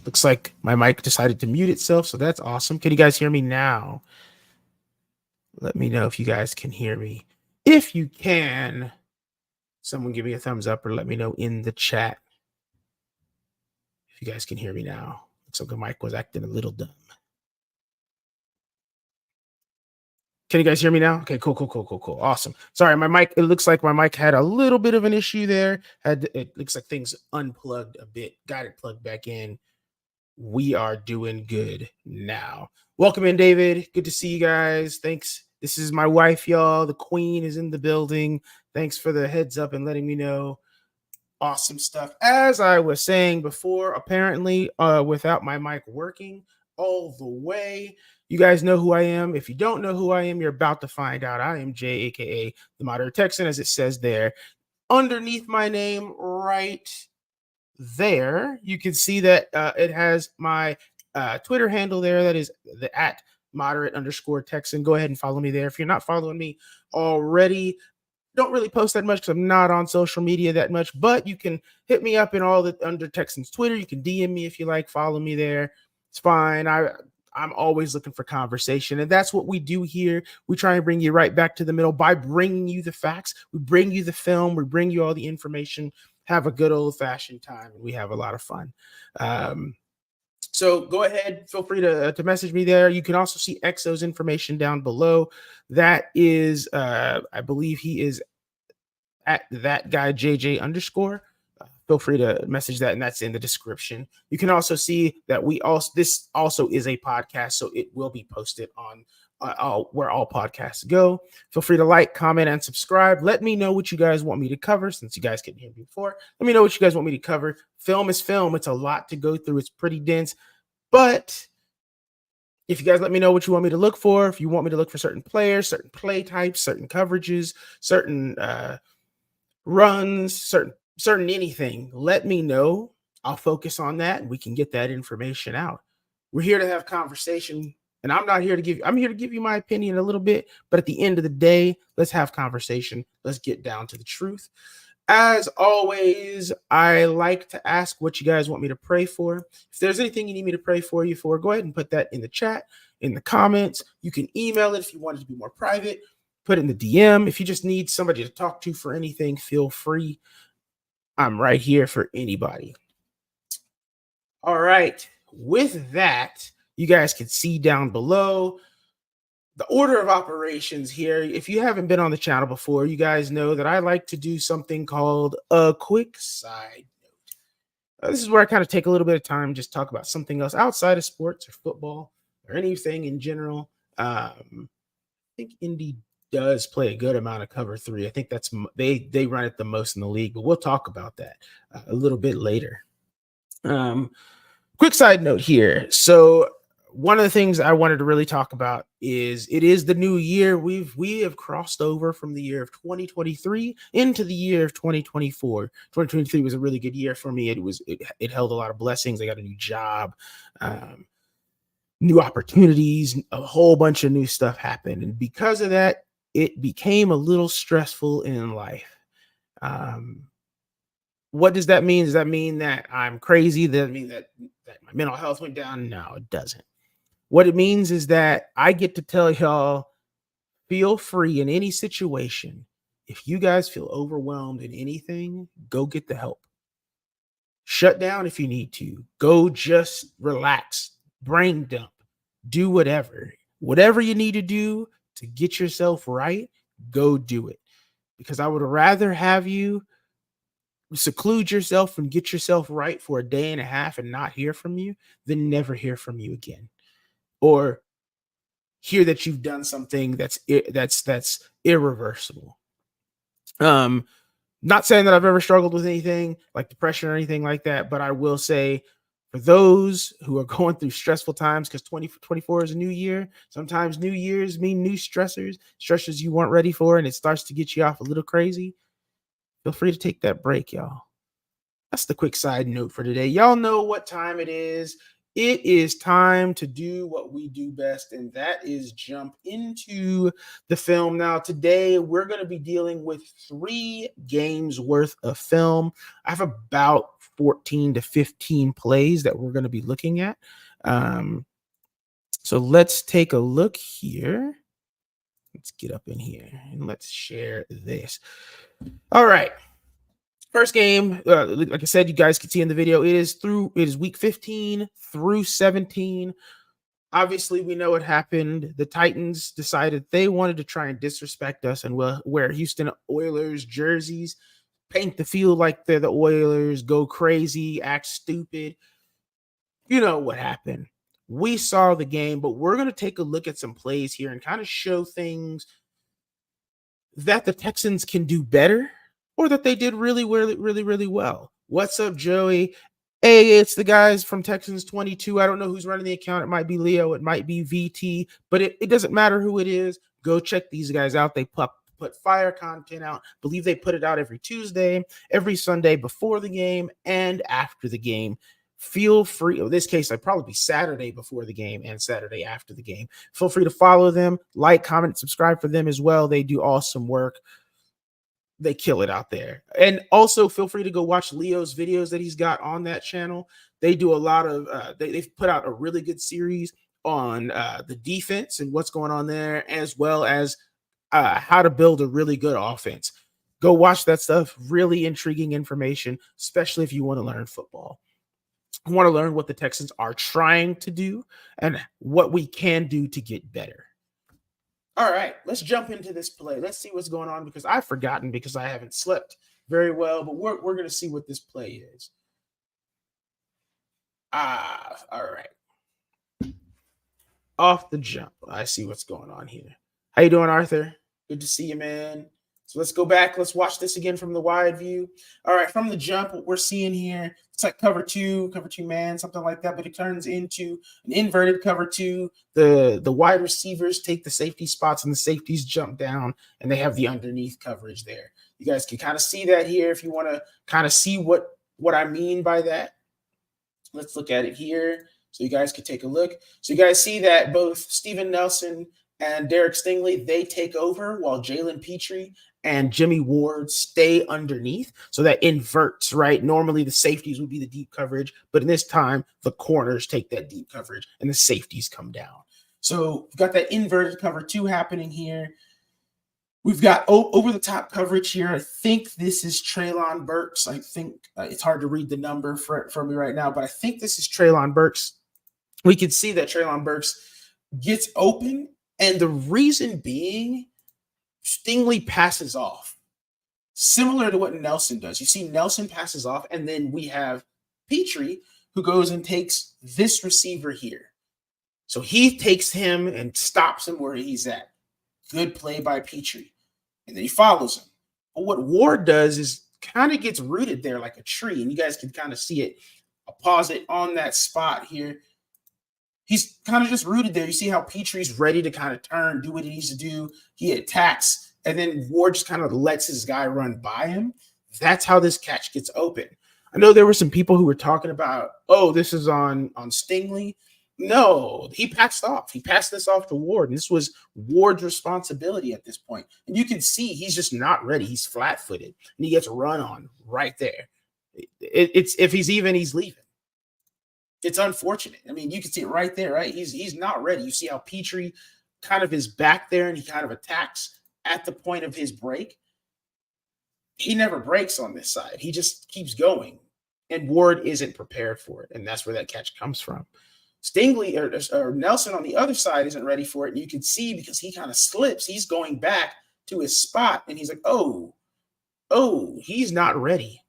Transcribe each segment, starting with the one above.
Looks like my mic decided to mute itself, so that's awesome. Can you guys hear me now? Let me know if you guys can hear me. If you can, someone give me a thumbs up or let me know in the chat if you guys can hear me now. Looks like the mic was acting a little dumb. Can you guys hear me now? Okay, cool. Awesome. Sorry, my mic, it looks like my mic had a little bit of an issue there. It looks like things unplugged a bit. Got it plugged back in. We are doing good now. Welcome in, David. Good to see you guys. Thanks. This is my wife, y'all. The queen is in the building. Thanks for the heads up and letting me know. Awesome stuff. As I was saying before, apparently, without my mic working all the way, you guys know who I am. If you don't know who I am, you're about to find out. I am Jay, aka the Moderate Texan, as it says there. Underneath my name, right there, you can see that it has my Twitter handle there. That is the at moderate_Texan. Go ahead and follow me there. If you're not following me already, don't really post that much because I'm not on social media that much, but you can hit me up in all the under Texans Twitter. You can DM me if you like, follow me there. It's fine. I'm always looking for conversation, and that's what we do here. We try and bring you right back to the middle by bringing you the facts. We bring you the film. We bring you all the information. Have a good old fashioned time, and we have a lot of fun. So go ahead, feel free to message me there. You can also see Exo's information down below. That is, I believe he is at that guy JJ_. feel free to message that, and that's in the description. You can also see that this also is a podcast, so it will be posted on where all podcasts go. Feel free to like, comment, and subscribe. Let me know what you guys want me to cover, since you guys couldn't hear me before. Let me know what you guys want me to cover. Film is film. It's a lot to go through. It's pretty dense, but if you guys let me know what you want me to look for, if you want me to look for certain players, certain play types, certain coverages, certain runs, certain anything, let me know. I'll focus on that, and we can get that information out. We're here to have conversation, and I'm here to give you my opinion a little bit, but at the end of the day, let's have conversation. Let's get down to the truth. As always, I like to ask what you guys want me to pray for. If there's anything you need me to pray for you for, go ahead and put that in the chat, in the comments. You can email it if you want it to be more private. Put it in the DM. If you just need somebody to talk to for anything, feel free. I'm right here for anybody. All right. With that, you guys can see down below the order of operations here. If you haven't been on the channel before, you guys know that I like to do something called a quick side note. This is where I kind of take a little bit of time, just talk about something else outside of sports or football or anything in general. I think Indy does play a good amount of cover 3. I think that's they run it the most in the league, but we'll talk about that a little bit later. Quick side note here. So one of the things I wanted to really talk about is it is the new year. We have crossed over from the year of 2023 into the year of 2024. 2023 was a really good year for me. It held a lot of blessings. I got a new job, new opportunities, a whole bunch of new stuff happened. And because of that, it became a little stressful in life. What does that mean? Does that mean that I'm crazy? Does that mean that my mental health went down? No, it doesn't. What it means is that I get to tell y'all, feel free in any situation. If you guys feel overwhelmed in anything, go get the help. Shut down if you need to. Go just relax, brain dump, do whatever. Whatever you need to do to get yourself right, go do it. Because I would rather have you seclude yourself and get yourself right for a day and a half and not hear from you than never hear from you again. Or hear that you've done something that's irreversible. Not saying that I've ever struggled with anything like depression or anything like that, but I will say for those who are going through stressful times, because 2024 is a new year, sometimes new years mean new stressors you weren't ready for, and it starts to get you off a little crazy. Feel free to take that break, y'all. That's the quick side note for today. Y'all know what time it is. It is time to do what we do best, and that is jump into the film. Now, today we're going to be dealing with 3 games worth of film. I have about 14 to 15 plays that we're going to be looking at. So let's take a look here. Let's get up in here and let's share this. All right. First game, like I said, you guys can see in the video, it is week 15 through 17. Obviously, we know what happened. The Titans decided they wanted to try and disrespect us and wear Houston Oilers jerseys, paint the field like they're the Oilers, go crazy, act stupid. You know what happened. We saw the game, but we're going to take a look at some plays here and kind of show things that the Texans can do better, or that they did really well. What's up, Joey? Hey, it's the guys from Texans 22. I don't know who's running the account. It might be Leo. It might be VT, but it doesn't matter who it is. Go check these guys out. They put fire content out. I believe they put it out every Tuesday, every Sunday before the game and after the game. Feel free. In this case, I'd probably be Saturday before the game and Saturday after the game. Feel free to follow them, like, comment, subscribe for them as well. They do awesome work. They kill it out there. And also feel free to go watch Leo's videos that he's got on that channel. They do a lot of, they've put out a really good series on the defense and what's going on there, as well as how to build a really good offense. Go watch that stuff. Really intriguing information, especially if you want to learn football. I want to learn what the Texans are trying to do and what we can do to get better. All right, let's jump into this play. Let's see what's going on, because I've forgotten because I haven't slept very well, but we're going to see what this play is. All right. Off the jump, I see what's going on here. How you doing, Arthur? Good to see you, man. So let's go back. Let's watch this again from the wide view. All right, from the jump, what we're seeing here, it's like cover two man, something like that, but it turns into an inverted cover two. The wide receivers take the safety spots and the safeties jump down, and they have the underneath coverage there. You guys can kind of see that here if you want to kind of see what I mean by that. Let's look at it here so you guys can take a look. So you guys see that both Steven Nelson and Derek Stingley, they take over while Jalen Pitre and Jimmy Ward stay underneath. So that inverts, right? Normally the safeties would be the deep coverage, but in this time, the corners take that deep coverage and the safeties come down. So we've got that inverted cover two happening here. We've got over the top coverage here. I think this is Treylon Burks. I think it's hard to read the number for me right now, but I think this is Treylon Burks. We can see that Treylon Burks gets open, and the reason being Stingley passes off. Similar to what Nelson does. You see Nelson passes off, and then we have Pitre who goes and takes this receiver here. So he takes him and stops him where he's at. Good play by Pitre. And then he follows him. But what Ward does is kind of gets rooted there like a tree. And you guys can kind of see it. I'll pause it on that spot here. He's kind of just rooted there. You see how Petre's ready to kind of turn, do what he needs to do. He attacks. And then Ward just kind of lets his guy run by him. That's how this catch gets open. I know there were some people who were talking about, oh, this is on Stingley. No, he passed off. He passed this off to Ward. And this was Ward's responsibility at this point. And you can see he's just not ready. He's flat-footed. And he gets run on right there. It's if he's leaving. It's unfortunate. I mean, you can see it right there, right? He's not ready. You see how Pitre kind of is back there and he kind of attacks at the point of his break. He never breaks on this side. He just keeps going. And Ward isn't prepared for it. And that's where that catch comes from. Stingley or Nelson on the other side isn't ready for it. And you can see because he kind of slips, he's going back to his spot. And he's like, oh, he's not ready.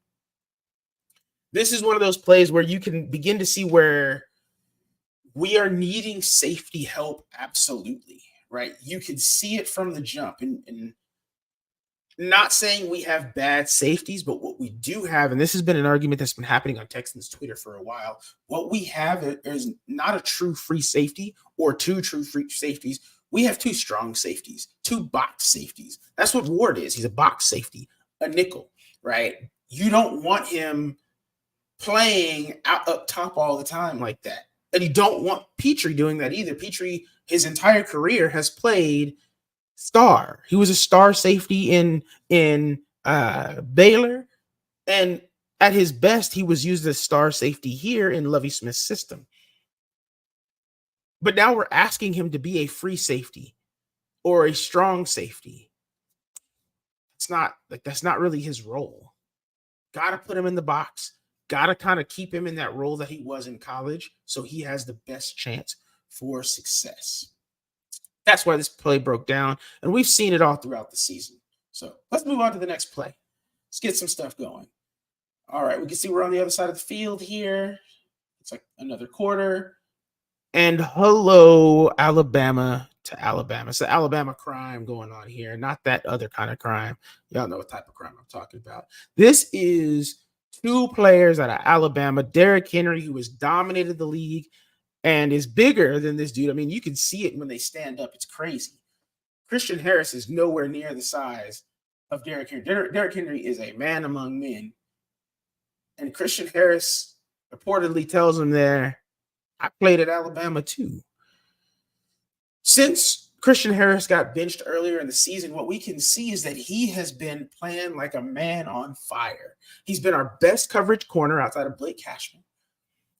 This is one of those plays where you can begin to see where we are needing safety help. Absolutely. Right. You can see it from the jump. And not saying we have bad safeties, but what we do have, and this has been an argument that's been happening on Texans Twitter for a while, what we have is not a true free safety or two true free safeties. We have two strong safeties, two box safeties. That's what Ward is. He's a box safety, a nickel, right? You don't want him playing out up top all the time like that. And you don't want Pitre doing that either. Pitre, his entire career, has played star. He was a star safety in Baylor, and at his best, he was used as star safety here in Lovie Smith's system. But now we're asking him to be a free safety or a strong safety. That's not really his role. Got to put him in the box. Got to kind of keep him in that role that he was in college so he has the best chance for success. That's why this play broke down, and we've seen it all throughout the season. So let's move on to the next play. Let's get some stuff going. All right, we can see we're on the other side of the field here. It's like another quarter. And hello, Alabama to Alabama. It's the Alabama crime going on here, not that other kind of crime. Y'all know what type of crime I'm talking about. This is two players out of Alabama. Derrick Henry, who has dominated the league and is bigger than this dude. I mean, you can see it when they stand up. It's crazy. Christian Harris is nowhere near the size of Derrick Henry. Derrick Henry is a man among men. And Christian Harris reportedly tells him there, I played at Alabama too. Since Christian Harris got benched earlier in the season, what we can see is that he has been playing like a man on fire. He's been our best coverage corner outside of Blake Cashman.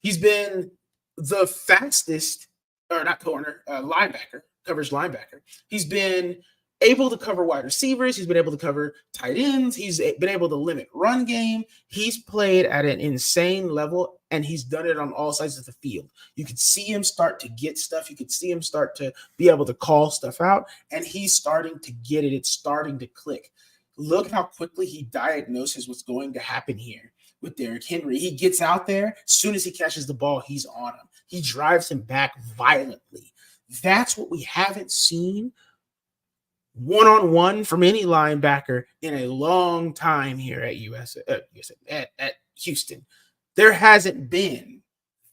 He's been the fastest, or not corner, linebacker, coverage linebacker. He's been able to cover wide receivers. He's been able to cover tight ends. He's been able to limit run game. He's played at an insane level, and he's done it on all sides of the field. You could see him start to get stuff. You could see him start to be able to call stuff out, and he's starting to get it. It's starting to click. look how quickly he diagnoses what's going to happen here with Derrick Henry. He gets out there. As soon as he catches the ball, he's on him. He drives him back violently. That's what we haven't seen one-on-one from any linebacker in a long time here at Houston. There hasn't been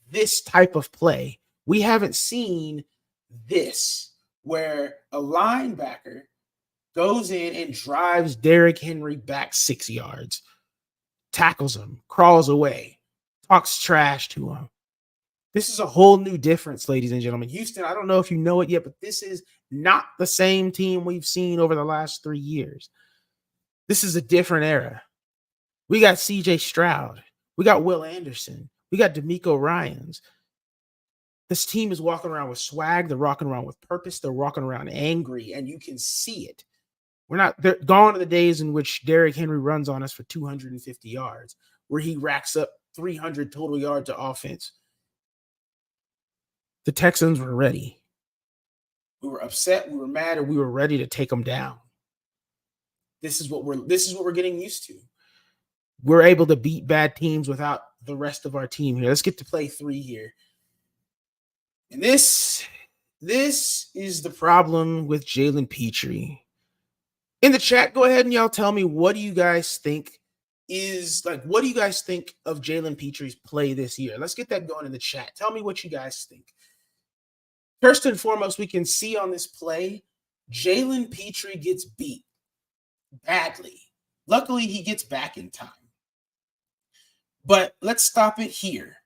this type of play. We haven't seen this where a linebacker goes in and drives Derrick Henry back 6 yards, tackles him, crawls away, talks trash to him. This is a whole new difference, ladies and gentlemen. Houston, I don't know if you know it yet, but this is not the same team we've seen over the last 3 years. This is a different era. We got CJ Stroud. We got Will Anderson. We got D'Amico Ryans. This team is walking around with swag. They're walking around with purpose. They're walking around angry, and you can see it. They're gone are the days in which Derrick Henry runs on us for 250 yards, where he racks up 300 total yards of offense. The Texans were ready. We were upset, we were mad, and we were ready to take them down. This is what we're getting used to. We're able to beat bad teams without the rest of our team here. Let's get to play 3 here. And this is the problem with Jalen Pitre. In the chat, go ahead and y'all tell me, what do you guys think what do you guys think of Jalen Pitre's play this year? Let's get that going in the chat. Tell me what you guys think. First and foremost, we can see on this play, Jalen Pitre gets beat badly. Luckily, he gets back in time. But let's stop it here.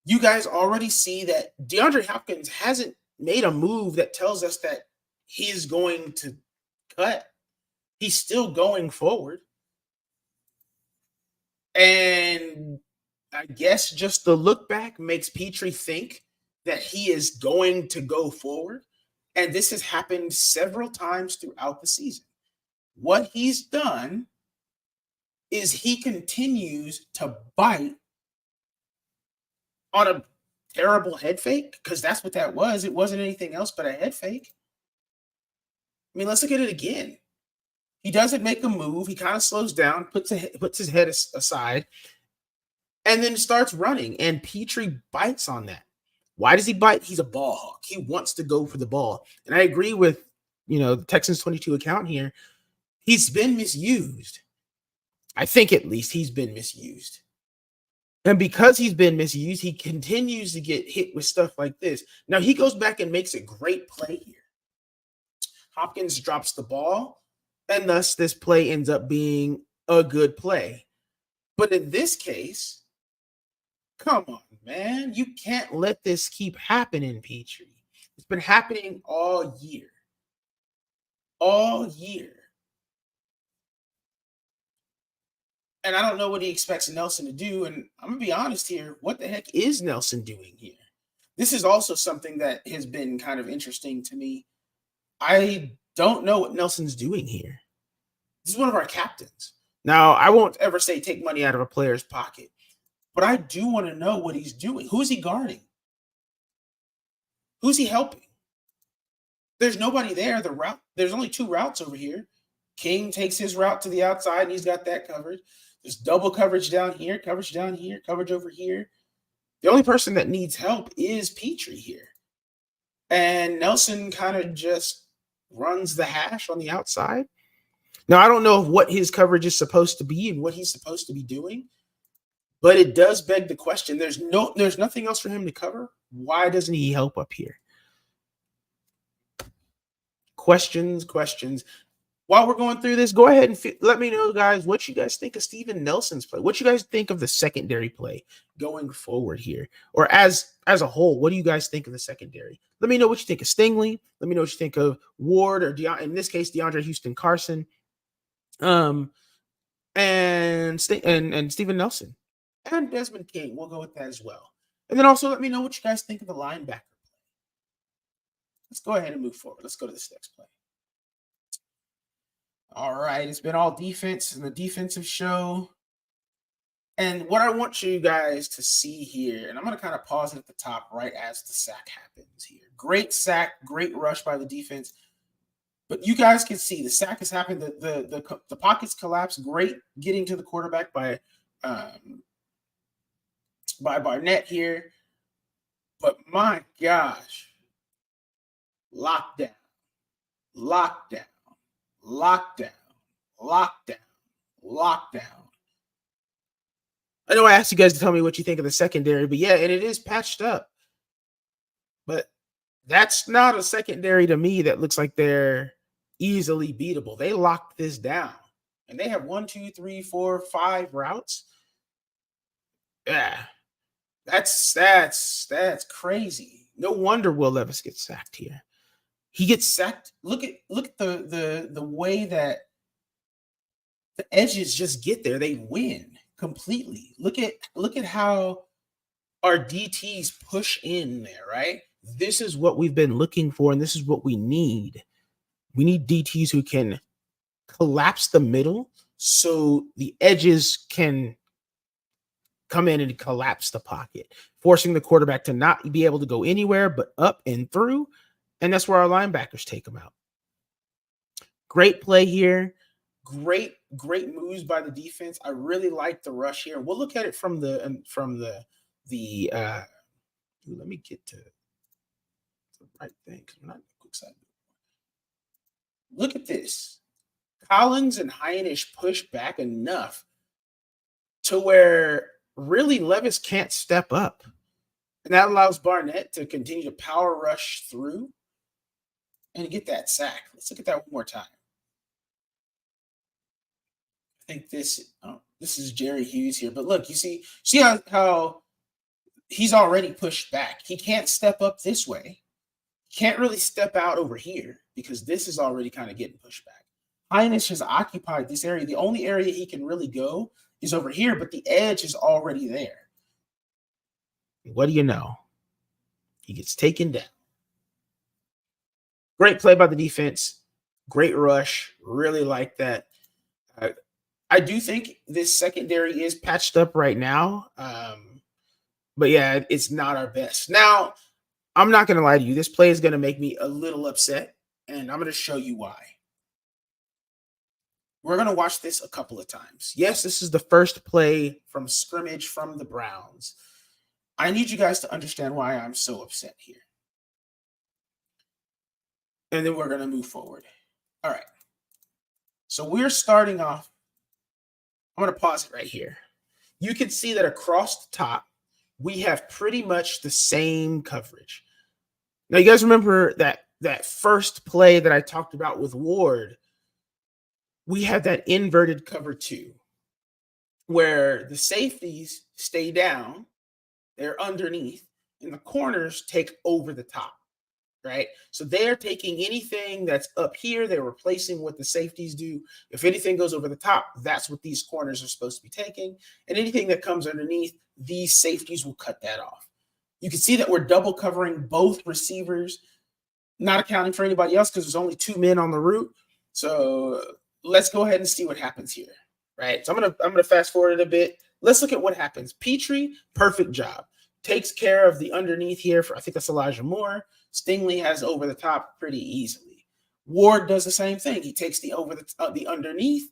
You guys already see that DeAndre Hopkins hasn't made a move that tells us that he is going to cut. He's still going forward. And I guess just the look back makes Pitre think that he is going to go forward. And this has happened several times throughout the season. What he's done is he continues to bite on a terrible head fake, because that's what that was. It wasn't anything else but a head fake. I mean, let's look at it again. He doesn't make a move. He kind of slows down, puts his head aside, and then starts running. And Pitre bites on that. Why does he bite? He's a ball hawk. He wants to go for the ball. And I agree with, the Texans 22 account here. He's been misused. I think at least he's been misused. And because he's been misused, he continues to get hit with stuff like this. Now, he goes back and makes a great play here. Hopkins drops the ball, and thus this play ends up being a good play. But in this case, come on, man. You can't let this keep happening, Pitre. It's been happening all year. All year. And I don't know what he expects Nelson to do. And I'm going to be honest here. What the heck is Nelson doing here? This is also something that has been kind of interesting to me. I don't know what Nelson's doing here. This is one of our captains. Now, I won't ever say take money out of a player's pocket, but I do want to know what he's doing. Who's he guarding? Who's he helping? There's nobody there. There's only 2 routes over here. King takes his route to the outside, and he's got that covered. There's double coverage down here, coverage over here. The only person that needs help is Pitre here. And Nelson kind of just runs the hash on the outside. Now, I don't know what his coverage is supposed to be and what he's supposed to be doing, but it does beg the question. There's nothing else for him to cover. Why doesn't he help up here? Questions. While we're going through this, go ahead and let me know, guys, what you guys think of Steven Nelson's play. What you guys think of the secondary play going forward here? Or as a whole, what do you guys think of the secondary? Let me know what you think of Stingley. Let me know what you think of Ward, or in this case, DeAndre Houston Carson, and Steven Nelson. And Desmond King. We'll go with that as well. And then also let me know what you guys think of the linebacker play. Let's go ahead and move forward. Let's go to this next play. All right, it's been all defense and the defensive show. And what I want you guys to see here, and I'm going to kind of pause it at the top right as the sack happens here. Great sack, great rush by the defense. But you guys can see the sack has happened. The pockets collapse. Great getting to the quarterback um, by Barnett here. But my gosh, lockdown, lockdown, lockdown, lockdown, lockdown. I know I asked you guys to tell me what you think of the secondary, but yeah, and it is patched up. But that's not a secondary to me that looks like they're easily beatable. They locked this down. And they have 1, 2, 3, 4, 5 routes. Yeah. That's crazy. No wonder Will Levis gets sacked here. He gets sacked. Look at the way that the edges just get there. They win completely. Look at how our DTs push in there, right? This is what we've been looking for, and this is what we need. We need DTs who can collapse the middle so the edges can come in and collapse the pocket, forcing the quarterback to not be able to go anywhere but up and through. And that's where our linebackers take them out. Great play here. Great moves by the defense. I really like the rush here. We'll look at it from the let me get to the right thing because we're not quick side. Look at this. Collins and Heinisch push back enough to where really Levis can't step up. And that allows Barnett to continue to power rush through and get that sack. Let's look at that one more time. I think this is Jerry Hughes here. But look, you see how he's already pushed back. He can't step up this way. He can't really step out over here because this is already kind of getting pushed back. Heinisch has occupied this area. The only area he can really go is over here, but the edge is already there. What do you know? He gets taken down. Great play by the defense. Great rush. Really like that. I do think this secondary is patched up right now. But yeah, it's not our best. Now, I'm not going to lie to you. This play is going to make me a little upset, and I'm going to show you why. We're going to watch this a couple of times. Yes, this is the first play from scrimmage from the Browns. I need you guys to understand why I'm so upset here. And then we're going to move forward. All right. So we're starting off. I'm going to pause it right here. You can see that across the top, we have pretty much the same coverage. Now, you guys remember that first play that I talked about with Ward? We have that inverted cover 2 where the safeties stay down, they're underneath, and the corners take over the top, right? So they're taking anything that's up here, they're replacing what the safeties do. If anything goes over the top, that's what these corners are supposed to be taking. And anything that comes underneath, these safeties will cut that off. You can see that we're double covering both receivers, not accounting for anybody else because there's only 2 men on the route. So let's go ahead and see what happens here, right? So I'm gonna fast forward it a bit. Let's look at what happens. Petrie, perfect job. Takes care of the underneath here for, I think that's Elijah Moore. Stingley has over the top pretty easily. Ward does the same thing. He takes the underneath,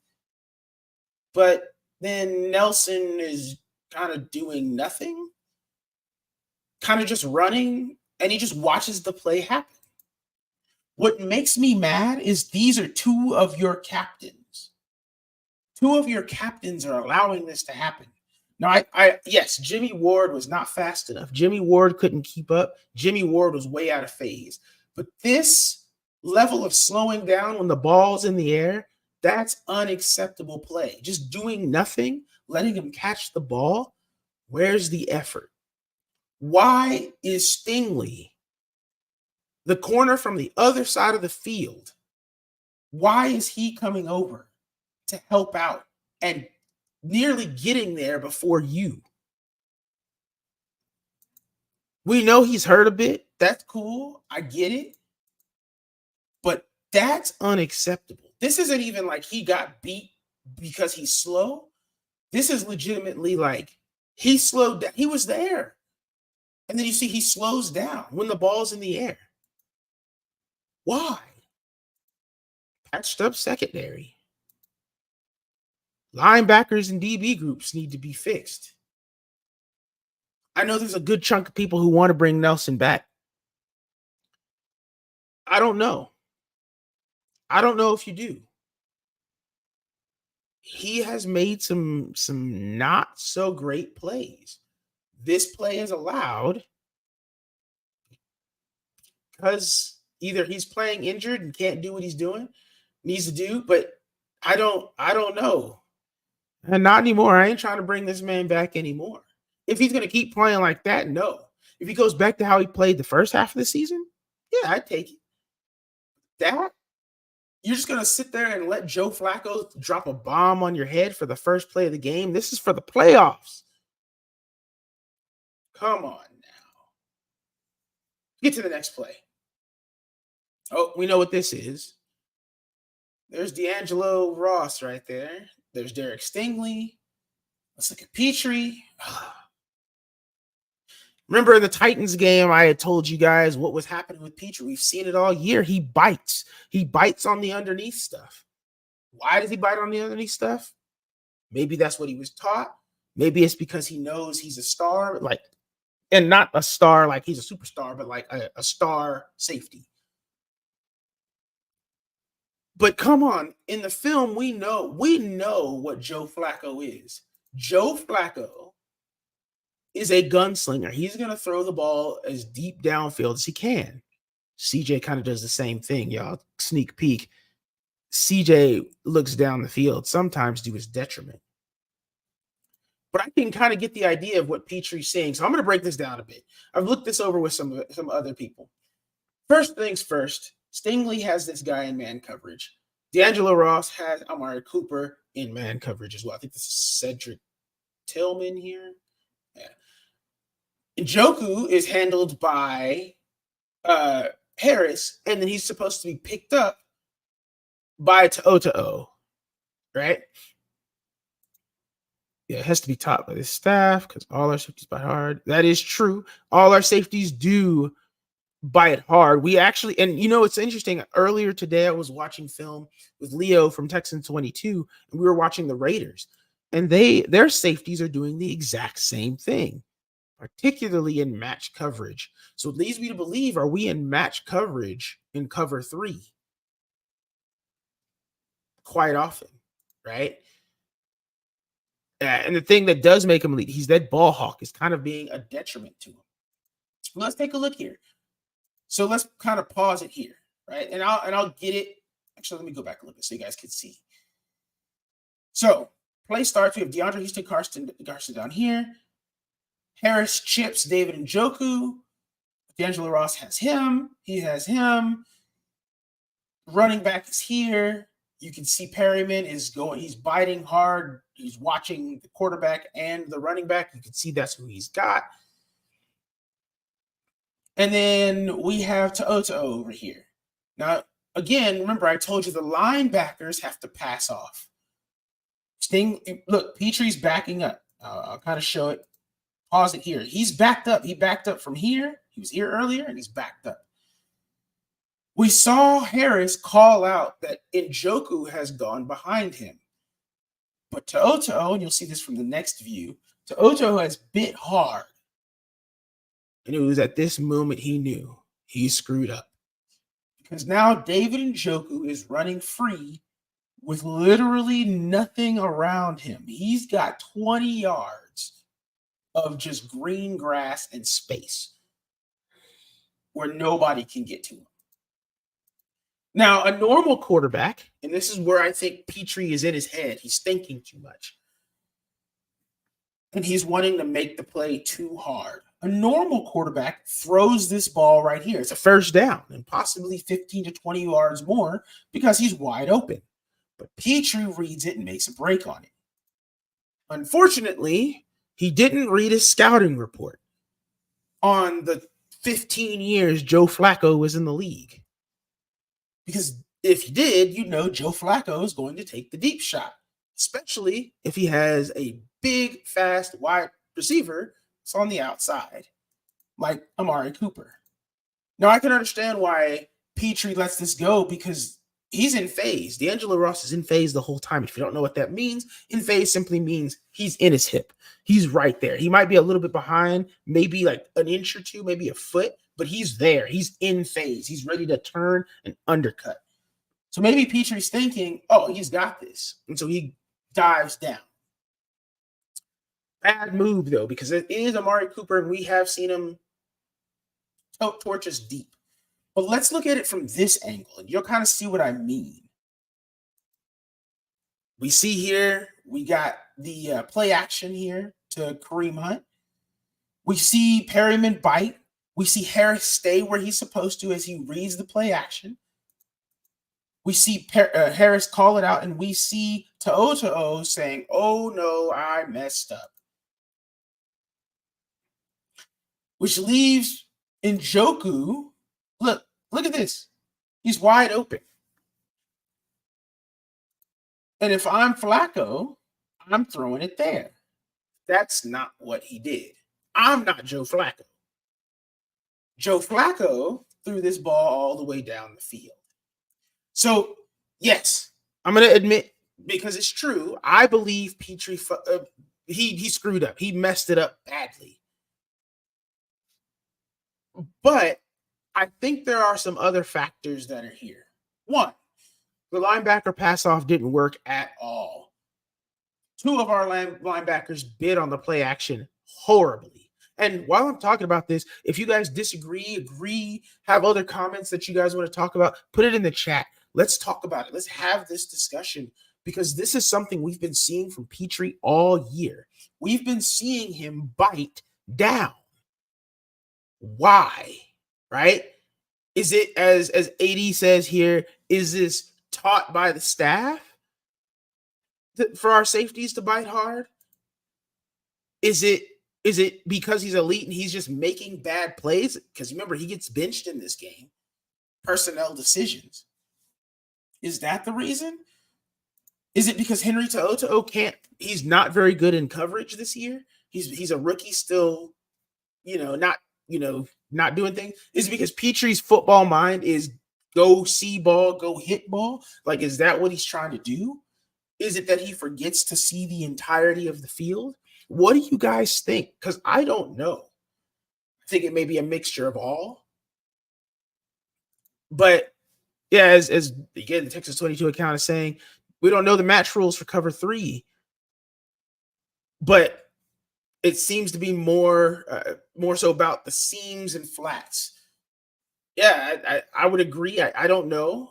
but then Nelson is kind of doing nothing, kind of just running, and he just watches the play happen. What makes me mad is these are 2 of your captains. 2 of your captains are allowing this to happen. Now, yes, Jimmy Ward was not fast enough. Jimmy Ward couldn't keep up. Jimmy Ward was way out of phase. But this level of slowing down when the ball's in the air, that's unacceptable play. Just doing nothing, letting him catch the ball, where's the effort? Why is Stingley, the corner from the other side of the field, why is he coming over to help out and nearly getting there before you? We know he's hurt a bit. That's cool. I get it. But that's unacceptable. This isn't even like he got beat because he's slow. This is legitimately like he slowed down. He was there. And then you see he slows down when the ball's in the air. Why? patched up secondary. Linebackers and DB groups need to be fixed. I know there's a good chunk of people who want to bring Nelson back. I don't know. I don't know if you do. He has made some not so great plays. This play is allowed because either he's playing injured and can't do what he's doing, needs to do, but I don't know. And not anymore. I ain't trying to bring this man back anymore. If he's gonna keep playing like that, no. If he goes back to how he played the first half of the season, yeah, I'd take it. That you're just gonna sit there and let Joe Flacco drop a bomb on your head for the first play of the game. This is for the playoffs. Come on now. Get to the next play. Oh, we know what this is. There's D'Angelo Ross right there. There's Derek Stingley. Let's look at Petrie. Remember in the Titans game, I had told you guys what was happening with Petrie. We've seen it all year. He bites. He bites on the underneath stuff. Why does he bite on the underneath stuff? Maybe that's what he was taught. Maybe it's because he knows he's a star, like, and not a star like he's a superstar, but like a star safety. But come on, in the film, we know what Joe Flacco is. Joe Flacco is a gunslinger. He's going to throw the ball as deep downfield as he can. CJ kind of does the same thing, y'all. Sneak peek. CJ looks down the field, sometimes to his detriment. But I can kind of get the idea of what Petrie's saying. So I'm going to break this down a bit. I've looked this over with some other people. First things first, Stingley has this guy in man coverage. D'Angelo Ross has Amari Cooper in man coverage as well. I think this is Cedric Tillman here. Yeah. Njoku is handled by Harris, and then he's supposed to be picked up by To'o, right? Yeah, it has to be taught by the staff because all our safeties bite hard. That is true. All our safeties do bite hard. We actually, and you know, it's interesting. Earlier today, I was watching film with Leo from Texan 22, and we were watching the Raiders, and their safeties are doing the exact same thing, particularly in match coverage. So it leads me to believe, are we in match coverage in cover 3? Quite often, right? And the thing that does make him elite, he's that ball hawk, is kind of being a detriment to him. Let's take a look here. So let's kind of pause it here, right? And I'll get it. Actually, let me go back a little bit so you guys can see. So play starts. We have DeAndre Houston, Carson down here. Harris chips David Njoku. D'Angelo Ross has him. He has him. Running back is here. You can see Perryman is going. He's biting hard. He's watching the quarterback and the running back. You can see that's who he's got. And then we have To'o over here. Now, again, remember I told you the linebackers have to pass off. Look, Petrie's backing up. I'll kind of show it. Pause it here. He's backed up. He backed up from here. He was here earlier, and he's backed up. We saw Harris call out that Njoku has gone behind him. But To'o, and you'll see this from the next view, To'o has bit hard. And it was at this moment he knew he screwed up. Because now David Njoku is running free with literally nothing around him. He's got 20 yards of just green grass and space where nobody can get to him. Now, a normal quarterback, and this is where I think Petrie is in his head, he's thinking too much. And he's wanting to make the play too hard. A normal quarterback throws this ball right here. It's a first down and possibly 15 to 20 yards more because he's wide open. But Petrie reads it and makes a break on it. Unfortunately, he didn't read his scouting report on the 15 years Joe Flacco was in the league. Because if he did, you know Joe Flacco is going to take the deep shot, especially if he has a big, fast, wide receiver that's on the outside, like Amari Cooper. Now, I can understand why Petrie lets this go because he's in phase. D'Angelo Ross is in phase the whole time. If you don't know what that means, in phase simply means he's in his hip. He's right there. He might be a little bit behind, maybe like an inch or two, maybe a foot, but he's there. He's in phase. He's ready to turn and undercut. So maybe Petrie's thinking, oh, he's got this. And so he dives down. Bad move, though, because it is Amari Cooper, and we have seen him tote torches deep. But let's look at it from this angle, and you'll kind of see what I mean. We see here, we got the play action here to Kareem Hunt. We see Perryman bite. We see Harris stay where he's supposed to as he reads the play action. We see Harris call it out, and we see To'o saying, oh, no, I messed up. Which leaves Njoku. Look at this. He's wide open. And if I'm Flacco, I'm throwing it there. That's not what he did. I'm not Joe Flacco. Joe Flacco threw this ball all the way down the field. So, yes, I'm going to admit, because it's true, I believe Petrie, he screwed up. He messed it up badly. But I think there are some other factors that are here. One, the linebacker pass off didn't work at all. Two of our linebackers bid on the play action horribly. And while I'm talking about this, if you guys disagree, agree, have other comments that you guys want to talk about, put it in the chat. Let's talk about it. Let's have this discussion, because this is something we've been seeing from Petrie all year. We've been seeing him bite down. Why? Right? Is it, as AD says here, is this taught by the staff for our safeties to bite hard? Is it because he's elite and he's just making bad plays? Because remember, he gets benched in this game. Personnel decisions. Is that the reason? Is it because Henry To'o can't? He's not very good in coverage this year. He's a rookie still, not doing things. Is it because Petrie's football mind is go see ball, go hit ball? Like, is that what he's trying to do? Is it that he forgets to see the entirety of the field? What do you guys think? Because I don't know. I think it may be a mixture of all. But yeah, as again, the Texas 22 account is saying, we don't know the match rules for cover 3. But it seems to be more so about the seams and flats. Yeah, I would agree. I don't know.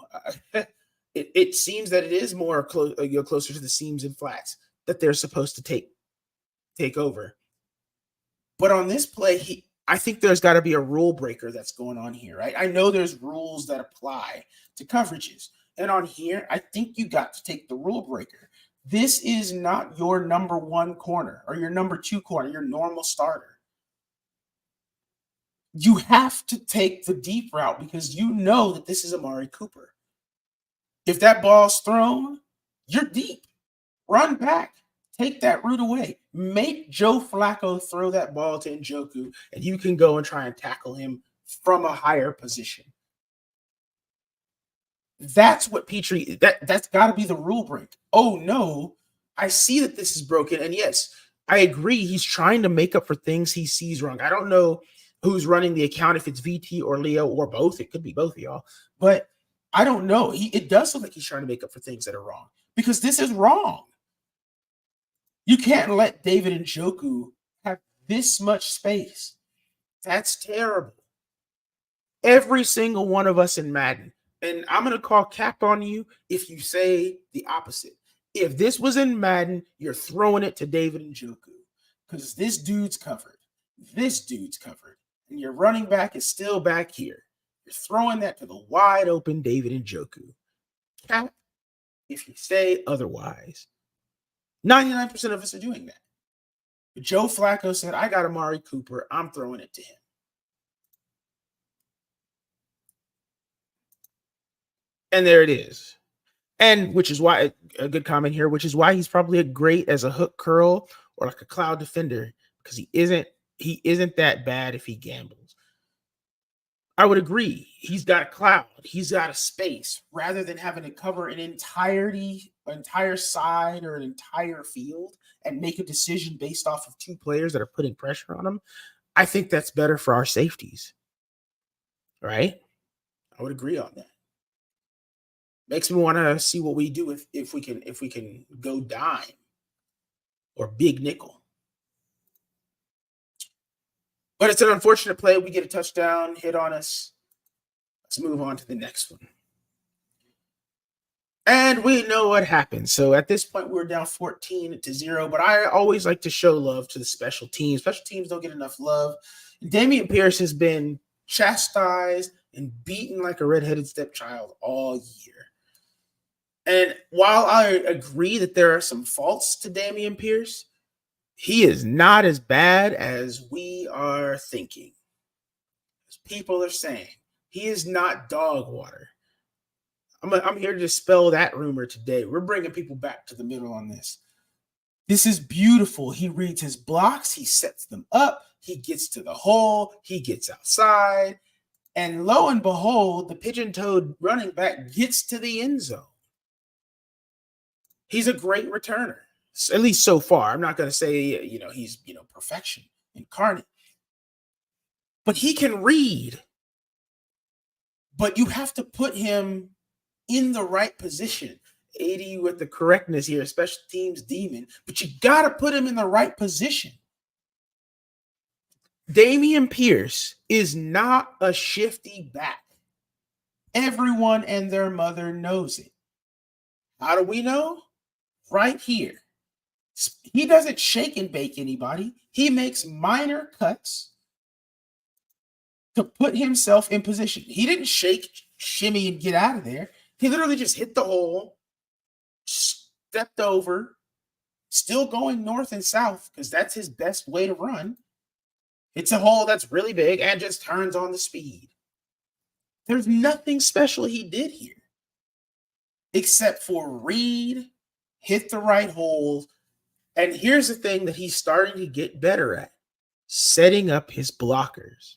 It seems that it is more closer to the seams and flats that they're supposed to take over. But on this play, I think there's got to be a rule breaker that's going on here, right? I know there's rules that apply to coverages. And on here, I think you got to take the rule breaker. This is not your number 1 corner or your number 2 corner, your normal starter. You have to take the deep route because you know that this is Amari Cooper. If that ball's thrown, you're deep. Run back. Take that route away. Make Joe Flacco throw that ball to Njoku, and you can go and try and tackle him from a higher position. That's what Petrie, that's got to be the rule break. Oh, no, I see that this is broken. And yes, I agree. He's trying to make up for things he sees wrong. I don't know who's running the account, if it's VT or Leo or both. It could be both of y'all. But I don't know. It does look like he's trying to make up for things that are wrong because this is wrong. You can't let David Njoku have this much space. That's terrible. Every single one of us in Madden, and I'm going to call cap on you if you say the opposite. If this was in Madden, you're throwing it to David Njoku because this dude's covered. This dude's covered. And your running back is still back here. You're throwing that to the wide open David Njoku. Cap if you say otherwise. 99% of us are doing that. But Joe Flacco said, I got Amari Cooper. I'm throwing it to him. And there it is. And which is why, a good comment here, which is why he's probably a great as a hook curl or like a cloud defender, because he isn't that bad if he gambles. I would agree. He's got a cloud. He's got a space rather than having to cover entire side or an entire field and make a decision based off of two players that are putting pressure on him. I think that's better for our safeties. Right? I would agree on that. Makes me want to see what we do if we can go dime or big nickel. But it's an unfortunate play. We get a touchdown hit on us. Let's move on to the next one. And we know what happened. So at this point, we're down 14-0. But I always like to show love to the special teams. Special teams don't get enough love. And Dameon Pierce has been chastised and beaten like a redheaded stepchild all year. And while I agree that there are some faults to Dameon Pierce, he is not as bad as we are thinking. As people are saying, he is not dog water. I'm here to dispel that rumor today. We're bringing people back to the middle on this. This is beautiful. He reads his blocks. He sets them up. He gets to the hole. He gets outside. And lo and behold, the pigeon-toed running back gets to the end zone. He's a great returner, at least so far. I'm not going to say, he's, perfection incarnate. But he can read. But you have to put him in the right position. 80 with the correctness here, special teams demon. But you got to put him in the right position. Dameon Pierce is not a shifty back. Everyone and their mother knows it. How do we know? Right here. He doesn't shake and bake anybody. He makes minor cuts to put himself in position. He didn't shake, shimmy, and get out of there. He literally just hit the hole, stepped over, still going north and south because that's his best way to run. It's a hole that's really big and just turns on the speed. There's nothing special he did here except for read, hit the right holes. And here's the thing that he's starting to get better at, setting up his blockers.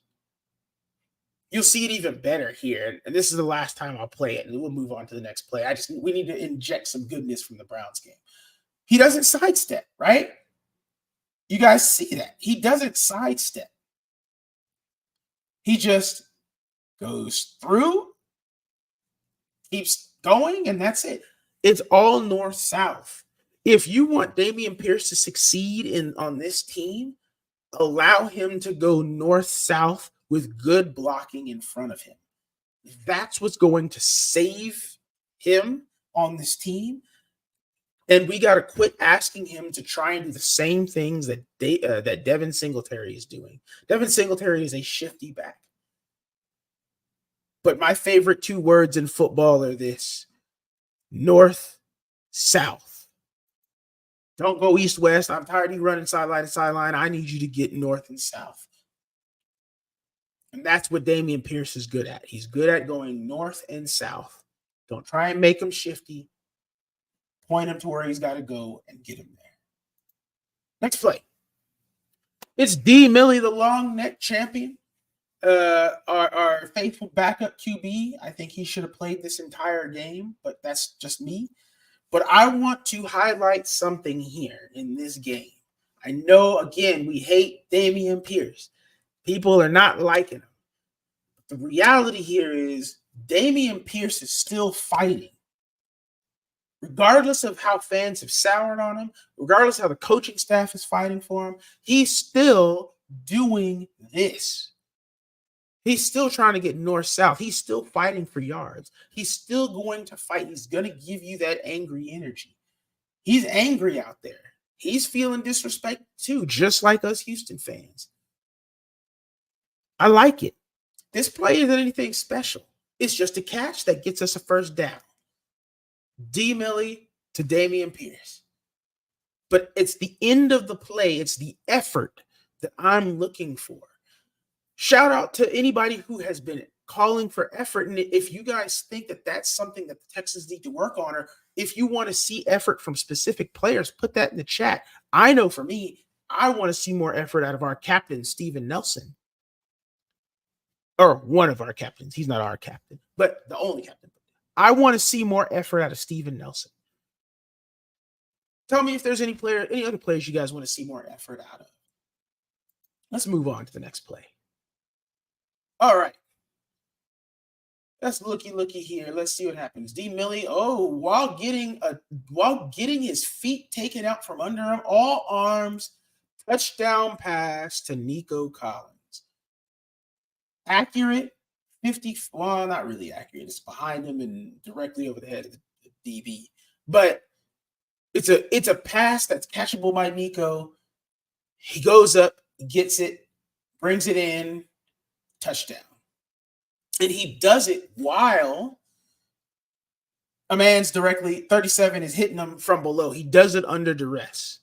You'll see it even better here. And this is the last time I'll play it, and we'll move on to the next play. We need to inject some goodness from the Browns game. He doesn't sidestep, right? You guys see that. He doesn't sidestep. He just goes through, keeps going, and that's it. It's all north-south. If you want Dameon Pierce to succeed on this team, allow him to go north-south with good blocking in front of him. That's what's going to save him on this team. And we got to quit asking him to try and do the same things that Devin Singletary is doing. Devin Singletary is a shifty back. But my favorite two words in football are this: north, south. Don't go east, west. I'm tired of you running sideline to sideline. I need you to get north and south. And that's what Dameon Pierce is good at. He's good at going north and south. Don't try and make him shifty. Point him to where he's got to go and get him there. Next play. It's D. Millie, the long neck champion. Our faithful backup QB. I think he should have played this entire game, but that's just me. But I want to highlight something here in this game. I know, again, we hate Dameon Pierce. People are not liking him. But the reality here is Dameon Pierce is still fighting. Regardless of how fans have soured on him, regardless of how the coaching staff is fighting for him, he's still doing this. He's still trying to get north-south. He's still fighting for yards. He's still going to fight. He's going to give you that angry energy. He's angry out there. He's feeling disrespect too, just like us Houston fans. I like it. This play isn't anything special. It's just a catch that gets us a first down. D. Millie to Dameon Pierce. But it's the end of the play. It's the effort that I'm looking for. Shout out to anybody who has been calling for effort. And if you guys think that that's something that the Texans need to work on, or if you want to see effort from specific players, put that in the chat. I know for me, I want to see more effort out of our captain, Steven Nelson. or one of our captains. He's not our captain, but the only captain. I want to see more effort out of Steven Nelson. Tell me if there's any other players you guys want to see more effort out of. Let's move on to the next play. All right. Let's looky here. Let's see what happens. D Millie, while getting his feet taken out from under him, all arms, touchdown pass to Nico Collins. Accurate, 50. Well, not really accurate. It's behind him and directly over the head of the DB. But it's a pass that's catchable by Nico. He goes up, gets it, brings it in, touchdown. And he does it while a man's directly 37 is hitting him from below. He does it under duress.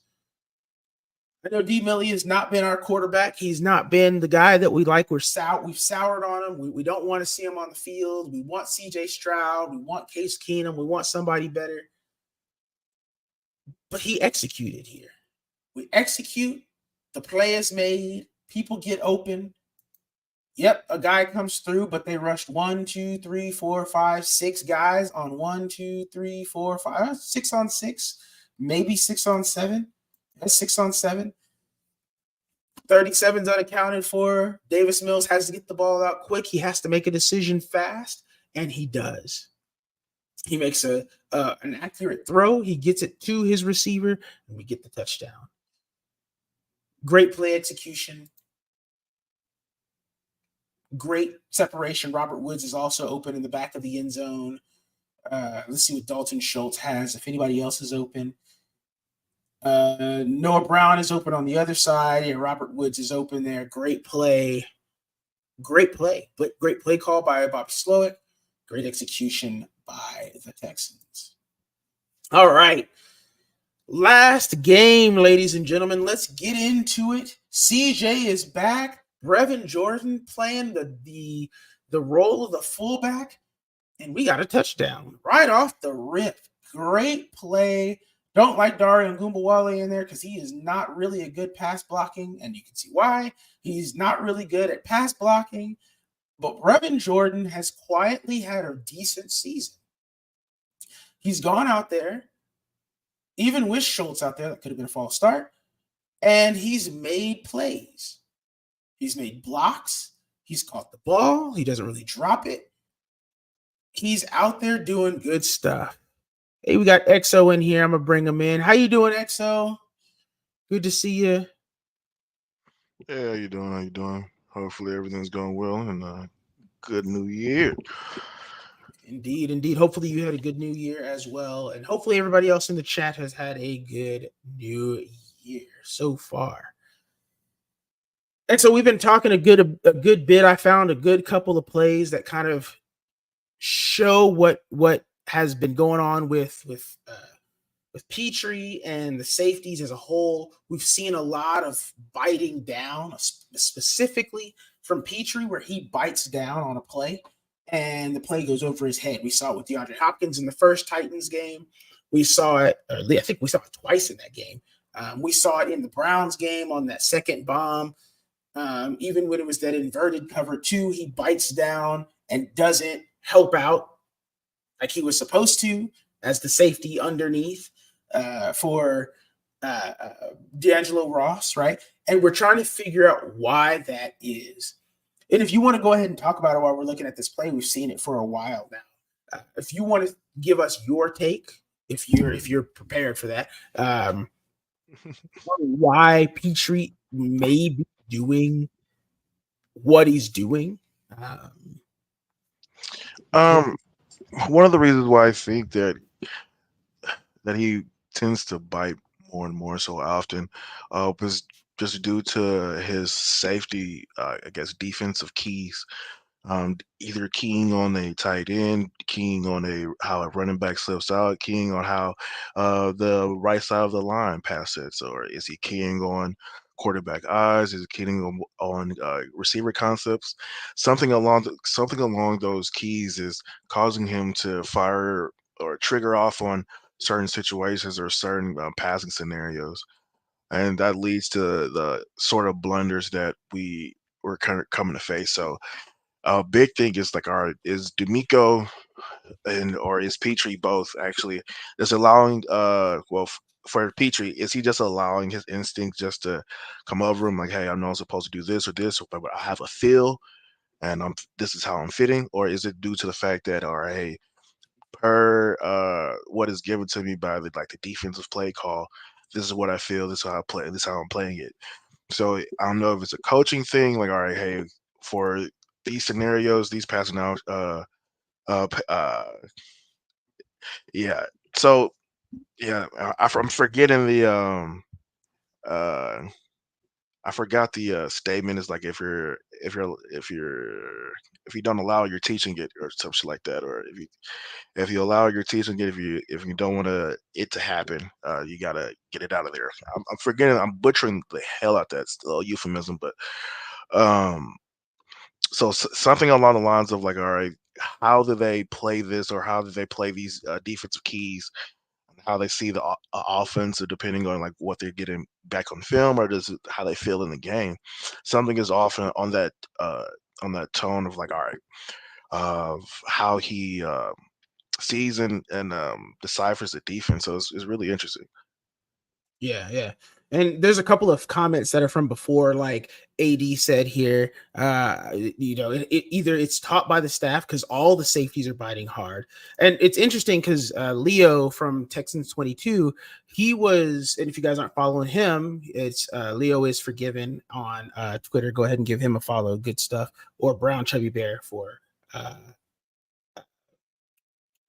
I know D Millie has not been our quarterback. He's not been the guy that we like. We've soured on him. We don't want to see him on the field. We want CJ Stroud. We want Case Keenum. We want somebody better. But he executed here. We execute. The play is made. People get open. Yep, a guy comes through, but they rushed 1, 2, 3, 4, 5, 6 guys on 1, 2, 3, 4, 5, 6 on 6, maybe 6 on 7. That's 6 on 7. 37's unaccounted for. Davis Mills has to get the ball out quick. He has to make a decision fast, and he does. He makes an accurate throw. He gets it to his receiver, and we get the touchdown. Great play execution. Great separation. Robert Woods is also open in the back of the end zone. Let's see what Dalton Schultz has. If anybody else is open. Noah Brown is open on the other side. Yeah, Robert Woods is open there. Great play. Great play. Great play call by Bobby Slowick. Great execution by the Texans. All right. Last game, ladies and gentlemen. Let's get into it. CJ is back. Brevin Jordan playing the role of the fullback, and we got a touchdown right off the rip. Great play. Don't like Dario Ngumbawale in there because he is not really a good pass blocking, and you can see why. He's not really good at pass blocking, but Brevin Jordan has quietly had a decent season. He's gone out there, even with Schultz out there, that could have been a false start, and he's made plays. He's made blocks. He's caught the ball. He doesn't really drop it. He's out there doing good stuff. Hey, we got XO in here. I'm going to bring him in. How you doing, XO? Good to see you. Yeah, how you doing? How you doing? Hopefully everything's going well and good new year. Indeed. Hopefully you had a good new year as well. And hopefully everybody else in the chat has had a good new year so far. And so we've been talking a good bit. I found a good couple of plays that kind of show what has been going on with Pitre and the safeties as a whole. We've seen a lot of biting down, specifically from Pitre, where he bites down on a play and the play goes over his head. We saw it with DeAndre Hopkins in the first Titans game. We saw it, I think we saw it twice in that game. We saw it in the Browns game on that second bomb. Even when it was that inverted cover 2, he bites down and doesn't help out like he was supposed to as the safety underneath for D'Angelo Ross, right? And we're trying to figure out why that is. And if you want to go ahead and talk about it while we're looking at this play, we've seen it for a while now. If you want to give us your take, if you're prepared for that, why Pitre may be doing what he's doing. One of the reasons why I think that he tends to bite more and more so often is just due to his safety, I guess, defensive keys. Either keying on a tight end, keying on how a running back slips out, keying on how the right side of the line passes, or is he keying on quarterback eyes? Is he keying on receiver concepts? Something along those keys is causing him to fire or trigger off on certain situations or certain passing scenarios, and that leads to the sort of blunders that we're kind of coming to face. So a big thing is like, all right, is D'Amico and or is Petrie both actually is allowing for Petrie, is he just allowing his instinct just to come over him like, hey, I know I'm supposed to do this or this, but I have a feel and this is how I'm fitting, or is it due to the fact that, all right, hey, per what is given to me by the defensive play call, this is what I feel, this is how I play, this is how I'm playing it. So I don't know if it's a coaching thing, like, all right, hey, for these scenarios, these passing out, yeah. So yeah, I'm forgetting the uh I forgot the statement is like, if you don't allow your teaching it or something like that, or if you allow your teaching it, if you don't want it to happen, you gotta get it out of there. I'm forgetting, I'm butchering the hell out that euphemism, but um so something along the lines of like, all right, how do they play this, or how do they play these defensive keys, how they see the offense, or depending on like what they're getting back on film, or does it how they feel in the game. Something is often on that tone of like, all right, of how he sees and deciphers the defense. So it's really interesting. Yeah, yeah. And there's a couple of comments that are from before, like AD said here, either it's taught by the staff because all the safeties are biting hard. And it's interesting because Leo from Texans 22, he was, and if you guys aren't following him, it's Leo is Forgiven on Twitter. Go ahead and give him a follow. Good stuff. Or Brown Chubby Bear for uh,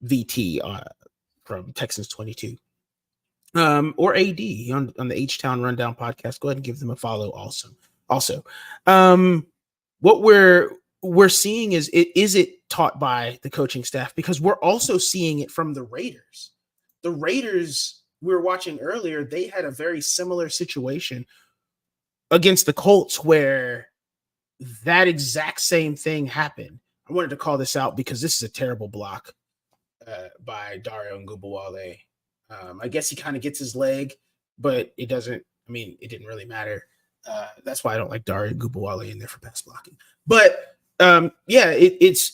VT from Texans 22, or AD on the H Town Rundown podcast. Go ahead and give them a follow. Also, um, what we're seeing is it taught by the coaching staff, because we're also seeing it from the Raiders. The Raiders we were watching earlier, they had a very similar situation against the Colts where that exact same thing happened. I wanted to call this out because this is a terrible block by Dario Ngubawale. I guess he kind of gets his leg, but it doesn't. I mean, it didn't really matter. That's why I don't like Dario Ngubawale in there for pass blocking. But yeah, it's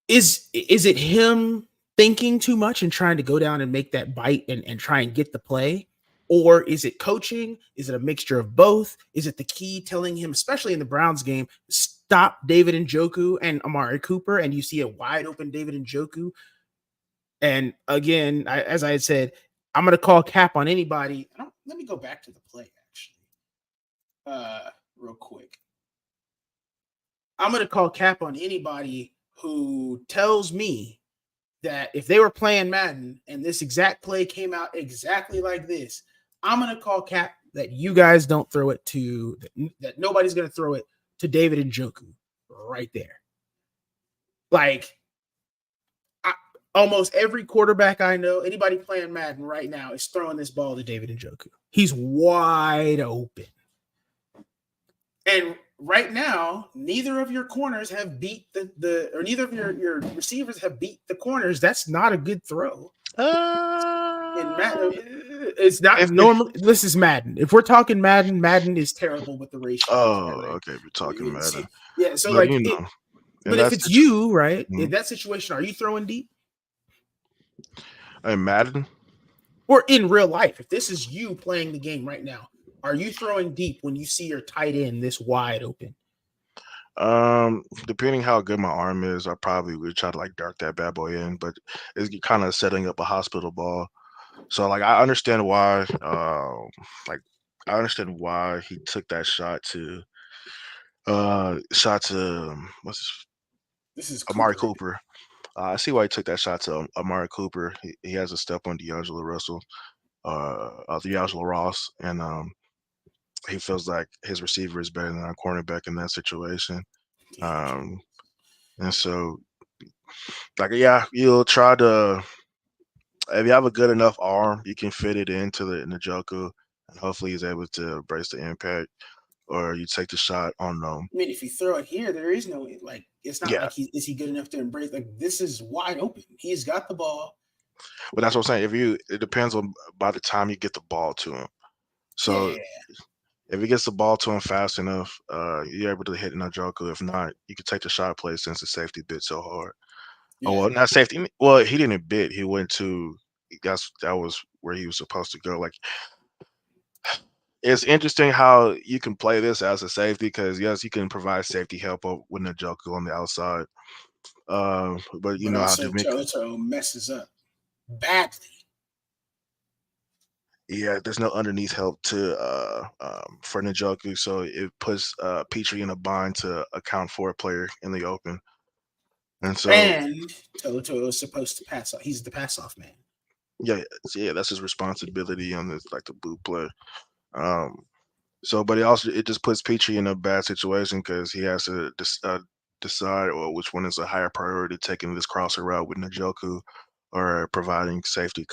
is it him thinking too much and trying to go down and make that bite and try and get the play? Or is it coaching? Is it a mixture of both? Is it the key telling him, especially in the Browns game, stop David Njoku and Amari Cooper, and you see a wide open David Njoku? And again, as I had said, I'm going to call cap on anybody. Let me go back to the play, actually, real quick. I'm going to call cap on anybody who tells me that if they were playing Madden and this exact play came out exactly like this, I'm going to call cap that you guys don't throw it to, that nobody's going to throw it to David Njoku right there. Like, almost every quarterback I know, anybody playing Madden right now, is throwing this ball to David Njoku. He's wide open. And right now, neither of your corners have beat or neither of your receivers have beat the corners. That's not a good throw. In Madden, it's not normal. This is Madden. If we're talking Madden, Madden is terrible with the ratios. Oh, right? okay, we're talking Madden. Yeah, so but, like, but if it's you, right, in that situation, are you throwing deep? In Madden? Or in real life, if this is you playing the game right now, are you throwing deep when you see your tight end this wide open? Depending how good my arm is, I probably would try to like dart that bad boy in, but it's kind of setting up a hospital ball. So like I understand why I understand why he took that shot to what's this is Amari Cooper. I see why he took that shot to Amari Cooper. He has a step on D'Angelo Russell, D'Angelo Ross, and he feels like his receiver is better than our cornerback in that situation. And so, like, yeah, you'll try to, if you have a good enough arm, you can fit it into the Njoku, and hopefully he's able to brace the impact, or you take the shot on them. I mean, if you throw it here, there is no, like, it's not like is he good enough to embrace? Like, this is wide open. He's got the ball. Well, that's what I'm saying. It depends on by the time you get the ball to him. So If he gets the ball to him fast enough, you're able to hit Njoku. If not, you could take the shot play since the safety bit so hard. Oh Yeah. well, not safety. Well, he didn't bid. He went to. That was where he was supposed to go. Like it's interesting how you can play this as a safety because yes, you can provide safety help with Njoku on the outside. But you But know how also Dominican. Toto messes up badly. Yeah, there's no underneath help to for Njoku, so it puts Petrie in a bind to account for a player in the open, and so And Toto is supposed to pass off. He's the pass off man. yeah, that's his responsibility on this like the boot play. Um, so, but it just puts Petrie in a bad situation because he has to decide or which one is a higher priority, taking this crosser route with Njoku or providing safety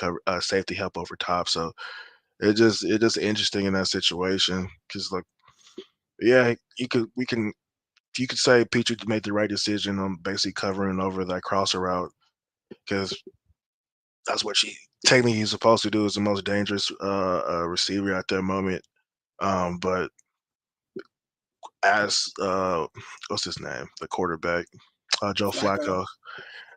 help over top. So it just interesting in that situation because like yeah, you could say Petrie made the right decision on basically covering over that crosser route because that's what she technically he's supposed to do is the most dangerous receiver at that moment. But as what's his name, the quarterback, Joe Flacco. Flacco.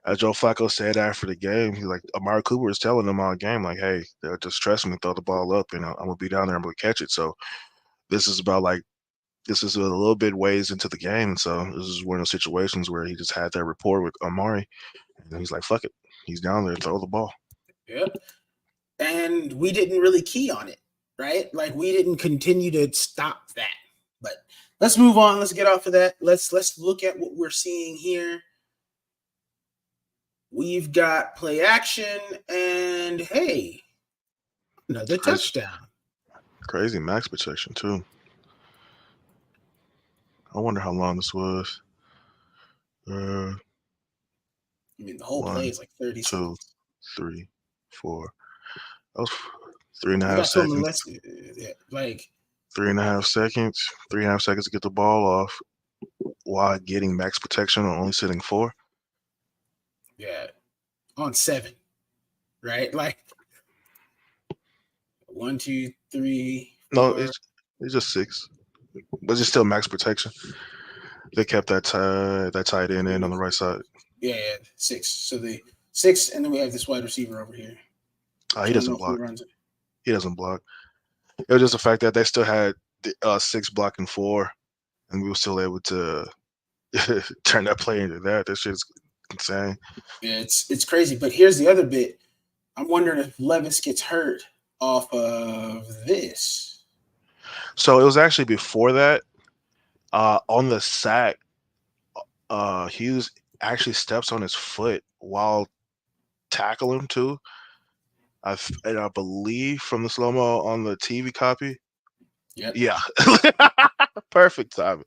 As Joe Flacco said after the game, he's like Amari Cooper was telling him all game, like, "Hey, just trust me, throw the ball up, and I'm gonna be down there, I'm gonna catch it." So this is about like this is a little bit ways into the game. So this is one of those situations where he just had that rapport with Amari, and he's like, "Fuck it, he's down there, throw the ball." Yep. And we didn't really key on it, right? Like we didn't continue to stop that. But let's move on. Let's get off of that. Let's look at what we're seeing here. We've got play action, and hey, another Crazy, touchdown. crazy max protection too. I wonder how long this was. Uh, I mean, the whole play one, is like 30 two, seconds. 3, 4. That was three and a We half got filming seconds. less, like 3.5 seconds. 3.5 seconds to get the ball off while getting max protection on only sitting 4. yeah, on 7, right? Like 1, 2, 3, No, 4. it's just 6, but it's still max protection. They kept that tight end in on the right side. Yeah, 6. So the 6, and then we have this wide receiver over here. He So I don't know doesn't if he block. runs it. He doesn't block. It was just the fact that they still had 6 blocking 4, and we were still able to turn that play into that. That shit's insane. Yeah, it's crazy. But here's the other bit. I'm wondering if Levis gets hurt off of this. So it was actually before that. On the sack, Hughes actually steps on his foot while tackling too. And I believe from the slow mo on the TV copy. Yep. Yeah, perfect timing.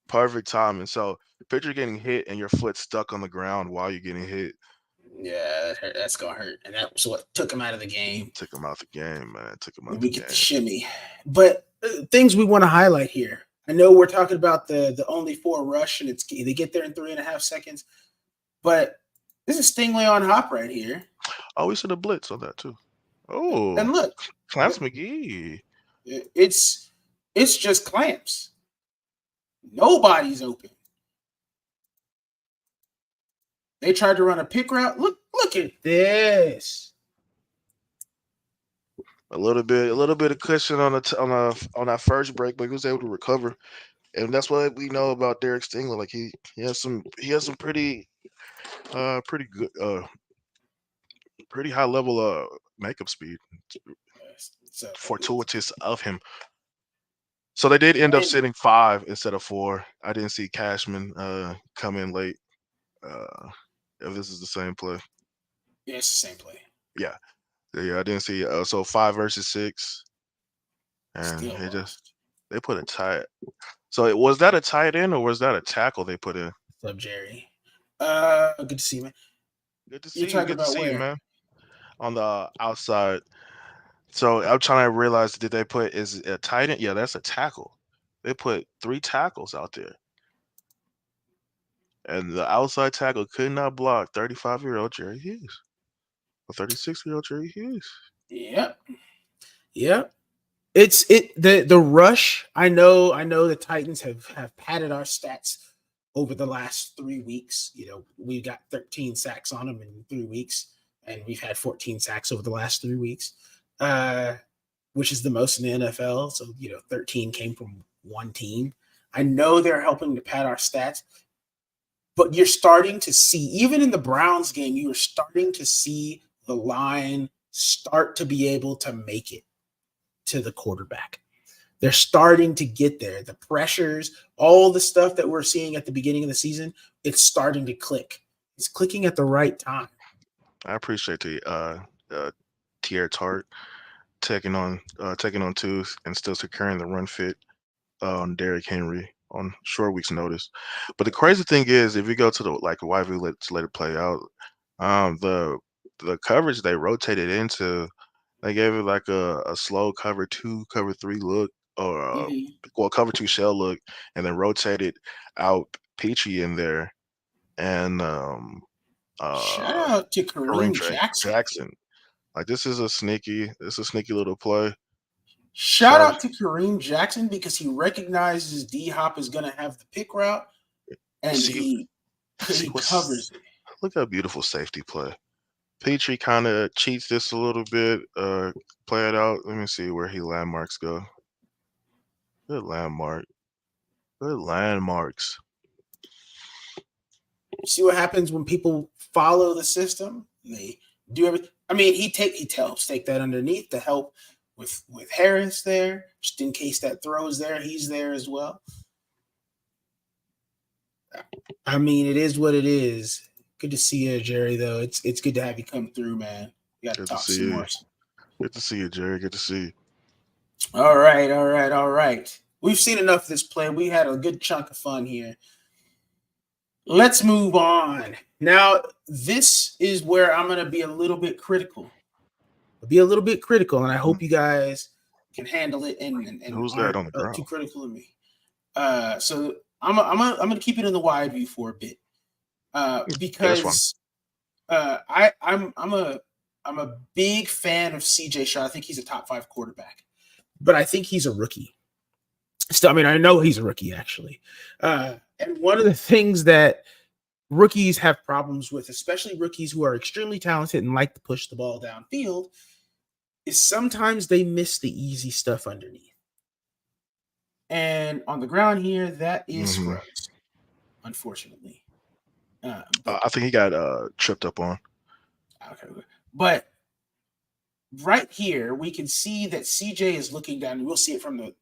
Perfect timing. So picture getting hit and your foot stuck on the ground while you're getting hit. Yeah, that's gonna hurt, and that was what took him out of the game. Took him out the game, man. Took him out And the we get the game. shimmy. But things we want to highlight here. I know we're talking about the only 4 rush, and they get there in 3.5 seconds. But this is Stingley on Hop right here. Oh, we saw the blitz on that too. Oh, And look, Clarence McGee. it's just clamps. Nobody's open. They tried to run a pick route. Look at this. A little bit of cushion on on that first break, but he was able to recover. And that's what we know about Derek Stingley. Like he has some pretty good pretty high level makeup speed. So Fortuitous of him. So they did end up and sitting 5 instead of 4. I didn't see Cashman come in late. If this is the same play. yeah, it's the same play. Yeah. Yeah, I didn't see so 5 versus 6. And Still they just lost. they put a tight. So was that a tight end or was that a tackle they put in? What's up, Jerry? Good to see you, man. Good to You're see you. talking Good to about see you, where? man. On the outside. So I'm trying to realize did they put is it a tight end? Yeah, that's a tackle. They put 3 tackles out there. And the outside tackle could not block 35-year-old Jerry Hughes or 36-year-old Jerry Hughes. Yep. Yep. The rush. I know the Titans have padded our stats over the last 3 weeks. We got 13 sacks on them in 3 weeks, and we've had 14 sacks over the last 3 weeks, which is the most in the NFL. So 13 came from one team. I know they're helping to pad our stats, but you're starting to see, even in the Browns game, you are starting to see the line start to be able to make it to the quarterback. They're starting to get there. The pressures, all the stuff that we're seeing at the beginning of the season, it's starting to click. It's clicking at the right time. I appreciate the Tier Tart taking on two and still securing the run fit on Derrick Henry on short week's notice. But the crazy thing is, if you go to the why we let it play out, the coverage they rotated into, they gave it like a slow cover 2, cover 3 look, or cover 2 shell look, and then rotated out Peachy in there, and Shout out to Kareem Kareem Jackson. Like this is a sneaky little play. Shout out to Kareem Jackson because he recognizes D-Hop is going to have the pick route, and he covers it. Look at a beautiful safety play. Petrie kind of cheats this a little bit. Play it out. Let me see where he landmarks go. Good landmark. Good landmarks. You see what happens when people follow the system? They do everything. I mean, he helps take that underneath to help with Harris there, just in case that throws there. He's there as well. I mean, it is what it is. Good to see you, Jerry, though. It's good to have you come through, man. We got to talk some more. Good to see you, Jerry. Good to see you. All right. We've seen enough of this play. We had a good chunk of fun here. Let's move on. Now, this is where I'm going to be a little bit critical. And I hope you guys can handle it and who's that on the ground? Too critical of me. So I'm gonna keep it in the wide view for a bit. Because I'm a big fan of CJ Stroud. I think he's a top 5 quarterback, but I think he's a rookie. Still, I mean, I know he's a rookie actually. And one of the things that rookies have problems with, especially rookies who are extremely talented and like to push the ball downfield, is sometimes they miss the easy stuff underneath. And on the ground here, that is Scruggs, unfortunately. I think he got tripped up on. Okay, but right here we can see that CJ is looking down, and we'll see it from the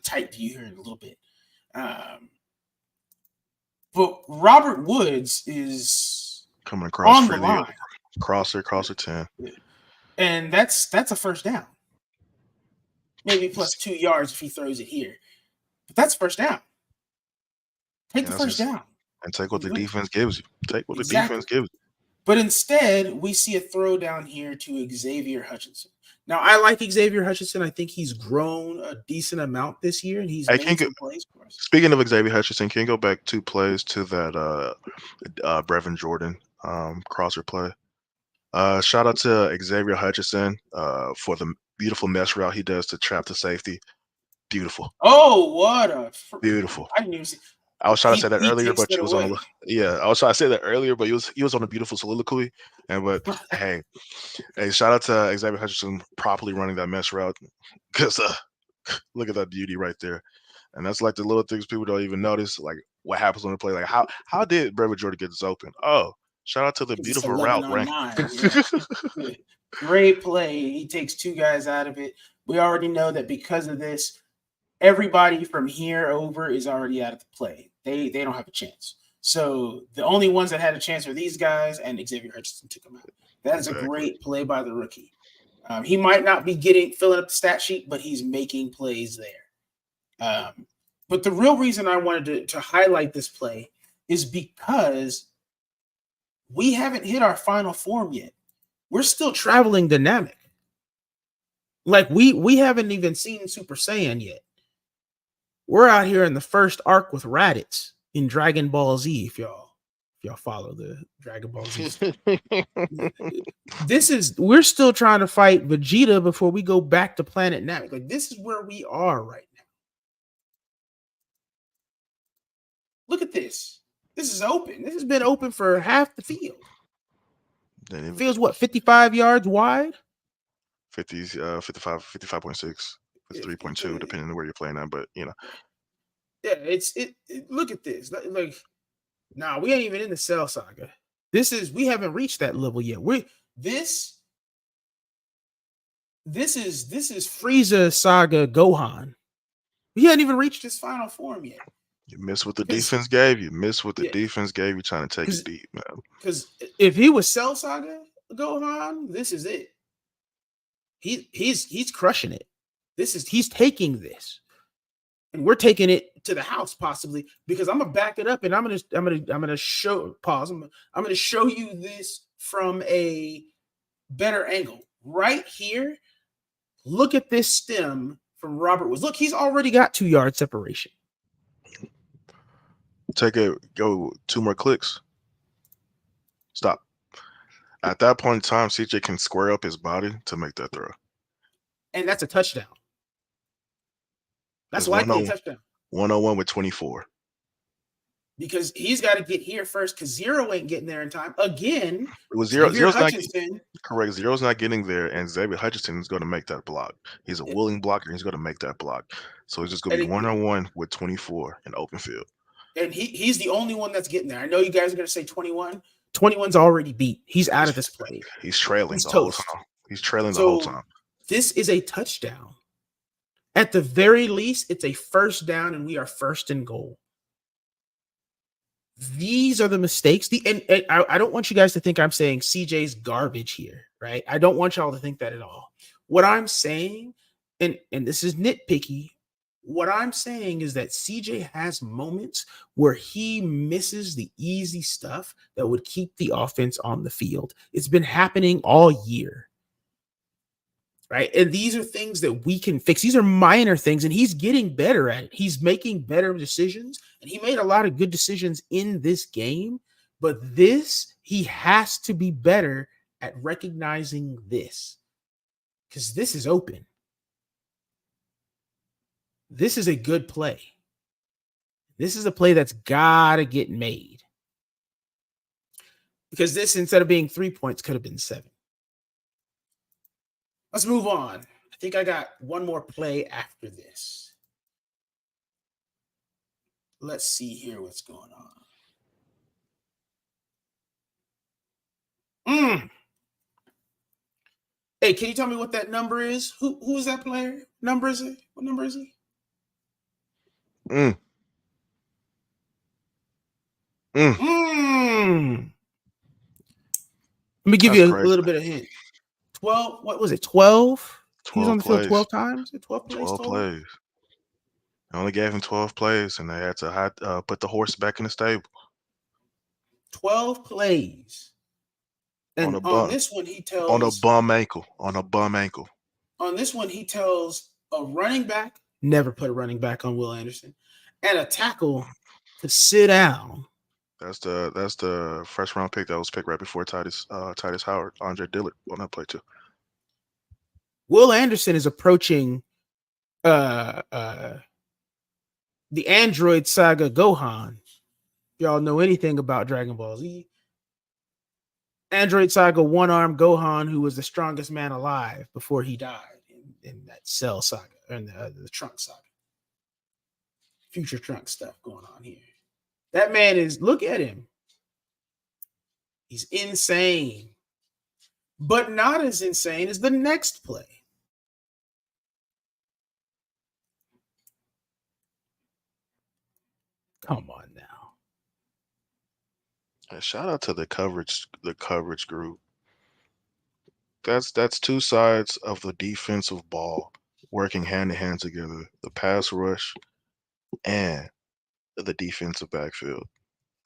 tight view here in a little bit. But Robert Woods is coming across on the line. Crosser 10. And that's a first down. Maybe plus 2 yards if he throws it here. But that's first down. Take the first down. And take what the defense gives you. The defense gives you. But instead, we see a throw down here to Xavier Hutchinson. Now, I like Xavier Hutchinson. I think he's grown a decent amount this year, and he's made some plays for us. Speaking of Xavier Hutchinson, can you go back 2 plays to that Brevin Jordan crosser play? Shout out to Xavier Hutchinson for the beautiful mesh route he does to trap the safety. Beautiful. Oh, what a beautiful! I didn't even see. I was trying to say that earlier, but you was on. I was trying to say that earlier, but he was on a beautiful soliloquy. But hey, shout out to Xavier Hutchinson properly running that mesh route, because look at that beauty right there. And that's like the little things people don't even notice, like what happens on the play. Like how did Brevin Jordan get this open? Oh, shout out to the beautiful route. Yeah. Great play. He takes 2 guys out of it. We already know that because of this, everybody from here over is already out of the play. They don't have a chance. So the only ones that had a chance are these guys, and Xavier Hutchinson took them out. That is a great play by the rookie. He might not be filling up the stat sheet, but he's making plays there. But the real reason I wanted to highlight this play is because we haven't hit our final form yet. We're still traveling dynamic. Like we haven't even seen Super Saiyan yet. We're out here in the first arc with Raditz in Dragon Ball Z, if y'all If y'all follow the Dragon Ball Z. We're still trying to fight Vegeta before we go back to Planet Namek. Like, this is where we are right now. Look at this. This is open. This has been open for half the field. The field's what, 55 yards wide? 55.6. It's 3.2, depending on where you're playing at, but you know. Yeah, look at this. Like, nah, we ain't even in the Cell Saga. We haven't reached that level yet. This is Frieza Saga Gohan. We hadn't even reached his final form yet. You miss what the defense gave you. Miss what the defense gave you, trying to take it deep, man. Because if he was Cell Saga Gohan, this is it. He's crushing it. He's taking this, and we're taking it to the house possibly, because I'm gonna back it up, and I'm gonna show pause. I'm gonna show you this from a better angle right here. Look at this stem from Robert Woods. Look, he's already got 2 yard separation. Go 2 more clicks. Stop. At that point in time, CJ can square up his body to make that throw. And that's a touchdown. That's likely a touchdown. 101 with 24. Because he's got to get here first, because Zero ain't getting there in time. Again, it was Zero's not correct. Zero's not getting there, and Xavier Hutchinson is going to make that block. He's a willing blocker, and he's going to make that block. So he's just going to be 1-on-1 with 24 in open field. And he's the only one that's getting there. I know you guys are going to say 21. 21's already beat. He's out of this play. He's trailing the whole time. He's trailing the whole time. This is a touchdown. At the very least, it's a first down, and we are first and goal. These are the mistakes. And I don't want you guys to think I'm saying CJ's garbage here, right? I don't want y'all to think that at all. What I'm saying, and this is nitpicky, what I'm saying is that CJ has moments where he misses the easy stuff that would keep the offense on the field. It's been happening all year, right? And these are things that we can fix. These are minor things, and he's getting better at it. He's making better decisions, and he made a lot of good decisions in this game. But he has to be better at recognizing this, because this is open. This is a good play. This is a play that's got to get made. Because this, instead of being 3 points, could have been 7. Let's move on. I think I got one more play after this. Let's see here what's going on. Hey, can you tell me what that number is? Who is that player? Number is it? What number is he? Let me give you a little bit of hint. 12. What was it? 12? He was on the field 12 times? 12 plays? 12 plays. I only gave him 12 plays, and they had to put the horse back in the stable. 12 plays. And on this one, he tells... On a bum ankle. On this one, he tells a running back, never put a running back on Will Anderson, and a tackle to sit down. That's the first round pick that was picked right before Titus Howard, Andre Dillard on that play too. Will Anderson is approaching the Android Saga Gohan. If y'all know anything about Dragon Ball Z, Android Saga one-arm Gohan, who was the strongest man alive before he died in that Cell Saga, and the Trunk Saga. Future Trunk stuff going on here. That man look at him. He's insane. But not as insane as the next play. Come on now. Shout out to the coverage group. That's 2 sides of the defensive ball working hand in hand together. The pass rush and the defensive backfield.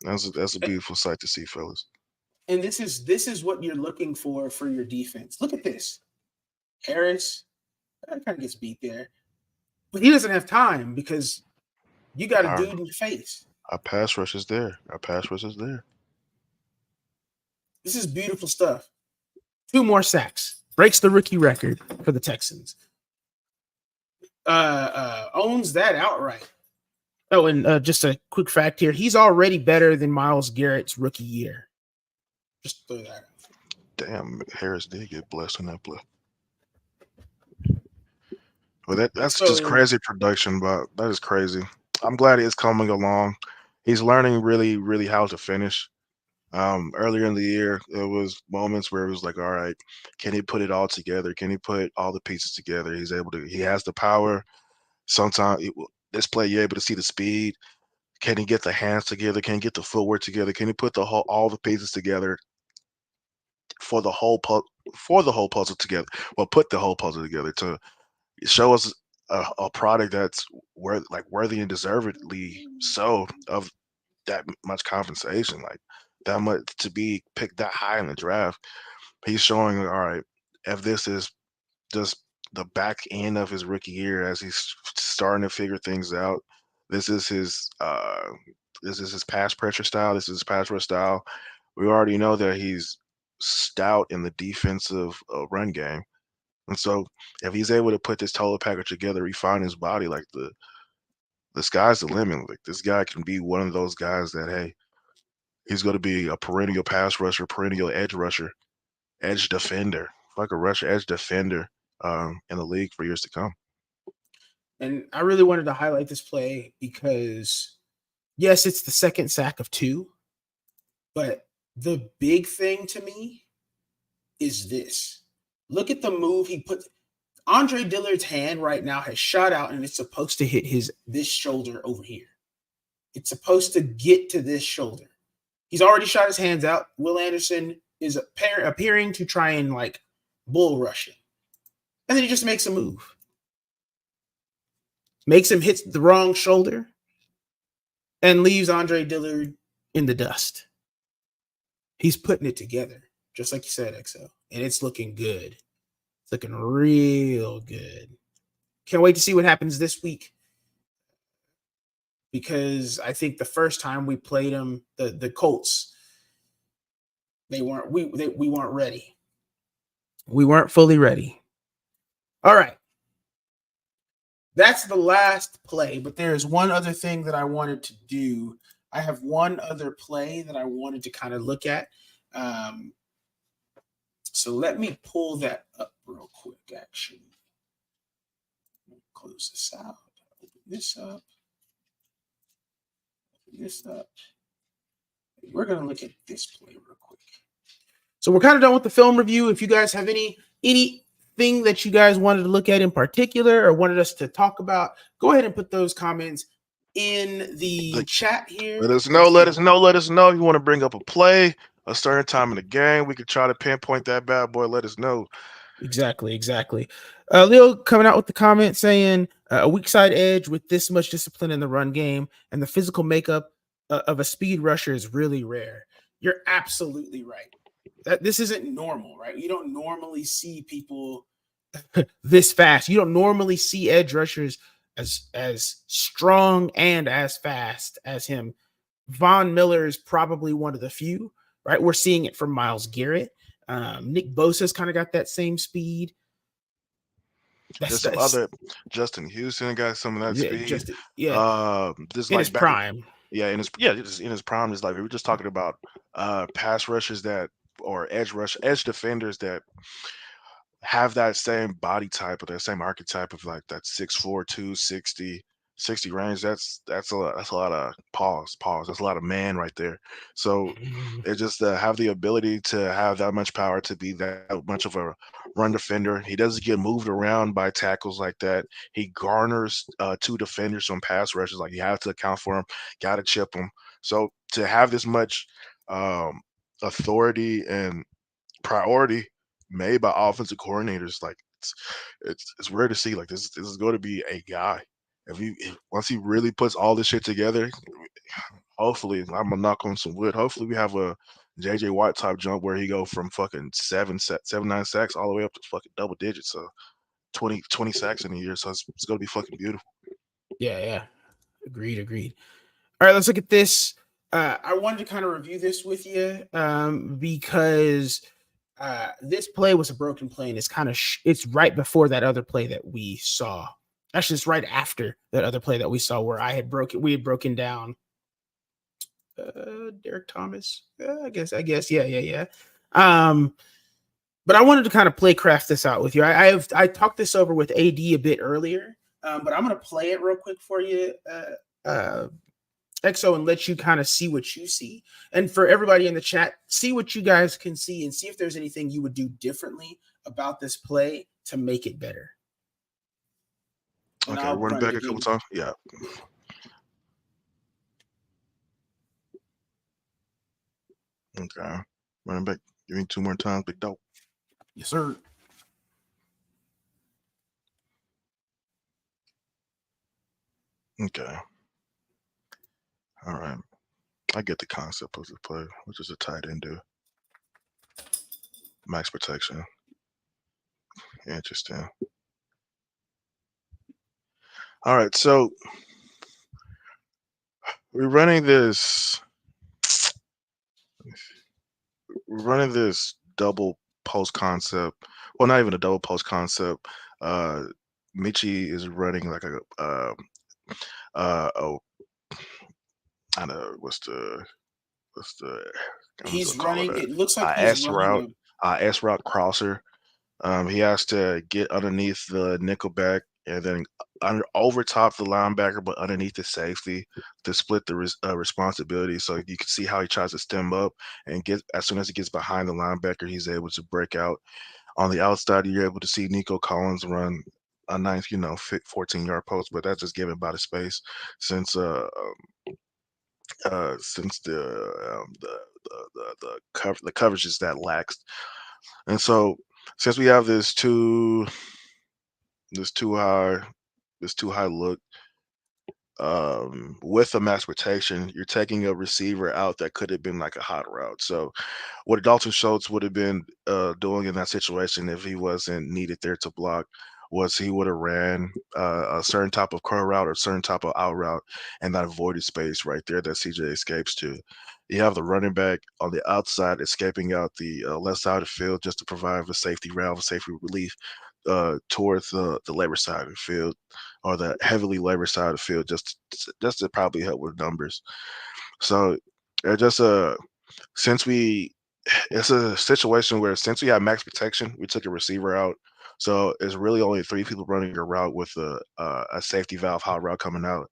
That's a beautiful sight to see, fellas. And this is what you're looking for your defense. Look at this. Harris kind of gets beat there, but he doesn't have time because you got a dude in the face. Our pass rush is there. This is beautiful stuff. 2 more sacks. Breaks the rookie record for the Texans. Owns that outright. Oh, and just a quick fact here. He's already better than Myles Garrett's rookie year. Just throw that out. Damn, Harris did get blessed on that play. But that's just crazy production, but that is crazy. I'm glad it's coming along. He's learning really, really how to finish. Earlier in the year, there was moments where it was like, all right, can he put it all together? Can he put all the pieces together? He's able to. He has the power. Sometimes this play, you're able to see the speed. Can he get the hands together? Can he get the footwork together? Can he put all the pieces together for the whole puzzle together? Well, put the whole puzzle together to show us a product that's worthy and deservedly so of that much compensation, like that much to be picked that high in the draft. He's showing, all right, if this is just the back end of his rookie year as he's starting to figure things out, this is his pass pressure style. This is his pass rush style. We already know that he's stout in the defensive run game. And so if he's able to put this total package together, refine his body, like the sky's the limit. Like this guy can be one of those guys that, hey, he's going to be a perennial pass rusher, perennial edge rusher, edge defender, like a rusher, edge defender in the league for years to come. And I really wanted to highlight this play because, yes, it's the second sack of 2, but the big thing to me is this. Look at the move he put. Andre Dillard's hand right now has shot out, and it's supposed to hit this shoulder over here. It's supposed to get to this shoulder. He's already shot his hands out. Will Anderson is appearing to try and like bull rush him. And then he just makes a move. Makes him hit the wrong shoulder and leaves Andre Dillard in the dust. He's putting it together, just like you said, XO. And it's looking good. It's looking real good. Can't wait to see what happens this week. Because I think the first time we played them, the Colts, we weren't ready. We weren't fully ready. All right. That's the last play, but there's one other thing that I wanted to do. I have one other play that I wanted to kind of look at. So let me pull that up real quick, actually. Close this out. Open this up. Open this up. We're going to look at this play real quick. So we're kind of done with the film review. If you guys have anything that you guys wanted to look at in particular or wanted us to talk about, go ahead and put those comments in the chat here. Let us know if you want to bring up a play, a certain time in the game. We could try to pinpoint that bad boy. Let us know. Exactly. Leo coming out with the comment saying a weak side edge with this much discipline in the run game and the physical makeup of a speed rusher is really rare. You're absolutely right. This isn't normal, right? You don't normally see people this fast. You don't normally see edge rushers as strong and as fast as him. Von Miller is probably one of the few, right? We're seeing it from Myles Garrett. Nick Bosa's kind of got that same speed. There's some other Justin Houston got some of that speed. Just this in like his prime. In his prime is like we were just talking about pass rushers that or edge defenders that have that same body type or that same archetype of like that 6'4", 260, 60 range. That's a lot of pause. That's a lot of man right there. So it just have the ability to have that much power to be that much of a run defender. He doesn't get moved around by tackles like that. He garners 2 defenders on pass rushes. Like you have to account for him, got to chip him. So to have this much authority and priority made by offensive coordinators, like it's rare to see. Like this is going to be a guy. Once he really puts all this shit together, hopefully I'm gonna knock on some wood. Hopefully we have a JJ Watt type jump where he go from fucking 7, 9 sacks all the way up to fucking double digits. So 20 sacks in a year. So it's gonna be fucking beautiful. Yeah. Agreed. All right, let's look at this. I wanted to kind of review this with you because this play was a broken play, and it's kind of it's right before that other play that we saw. Actually, it's right after that other play that we saw where we had broken down Derek Thomas. I guess, yeah. Um, but I wanted to kind of play craft this out with you. I talked this over with AD a bit earlier, but I'm gonna play it real quick for you, EXO, and let you kind of see what you see. And for everybody in the chat, see what you guys can see and see if there's anything you would do differently about this play to make it better. And Okay, I'll running run it back a couple again. times. Yeah. Okay. Running back. Give me 2 more times, big dog. Yes, sir. Okay. All right. I get the concept of the play, which is a tight end do. Max protection. Interesting. All right, so we're running this. We're running this double post concept. Well, not even a double post concept. Michi is running like oh, I know what's the I'm just He's gonna call it running. It looks like a he's S running route, a S route crosser. He has to get underneath the nickelback and then over top the linebacker, but underneath the safety to split the responsibility. So you can see how he tries to stem up and get as soon as he gets behind the linebacker, he's able to break out. On the outside, you're able to see Nico Collins run a nice, 14-yard post, but that's just given by the space since since the coverage is that lax. And so since we have this too high look with a max protection, you're taking a receiver out that could have been like a hot route. So what Dalton Schultz would have been doing in that situation if he wasn't needed there to block was he would have ran a certain type of curl route or a certain type of out route and that avoided space right there that CJ escapes to. You have the running back on the outside escaping out the left side of the field just to provide a safety valve, a safety relief towards the labor side of the field or the heavily labor side of the field just to probably help with numbers. So just since we it's a situation where since we have max protection, we took a receiver out. So it's really only 3 people running a route with a safety valve hot route coming out.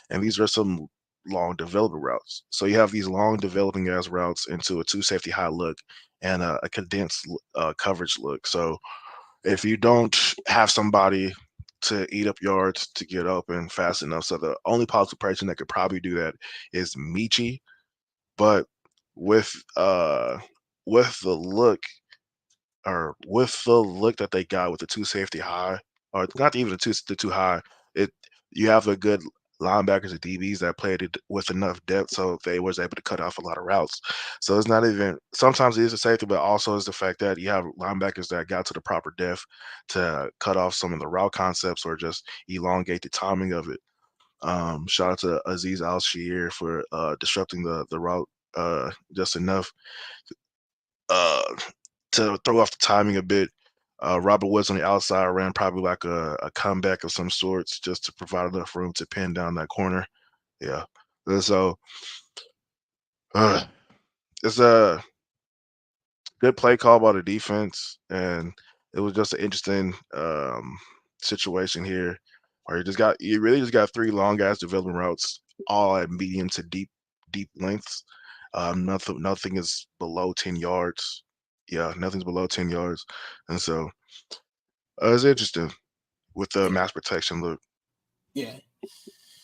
And these are some long developing routes. So you have these long developing as routes into a 2 safety high look and a condensed coverage look. So if you don't have somebody to eat up yards to get open fast enough, so the only possible person that could probably do that is Michi. But with uh with the look that they got with the 2 safety high, or not even the two high, it you have a good linebackers and DBs that played it with enough depth, so they was able to cut off a lot of routes. So it's not even sometimes it is a safety, but also is the fact that you have linebackers that got to the proper depth to cut off some of the route concepts or just elongate the timing of it. Shout out to Aziz Al Shir for disrupting the route just enough uh, to throw off the timing a bit. Robert Woods on the outside ran probably like a comeback of some sorts just to provide enough room to pin down that corner. Yeah. And so uh, it's a good play call by the defense, and it was just an interesting situation here where you really just got 3 long guys developing routes, all at medium to deep lengths. Nothing is below 10 yards. Yeah, nothing's below 10 yards, and so it's interesting with the yeah. mass protection look. Yeah.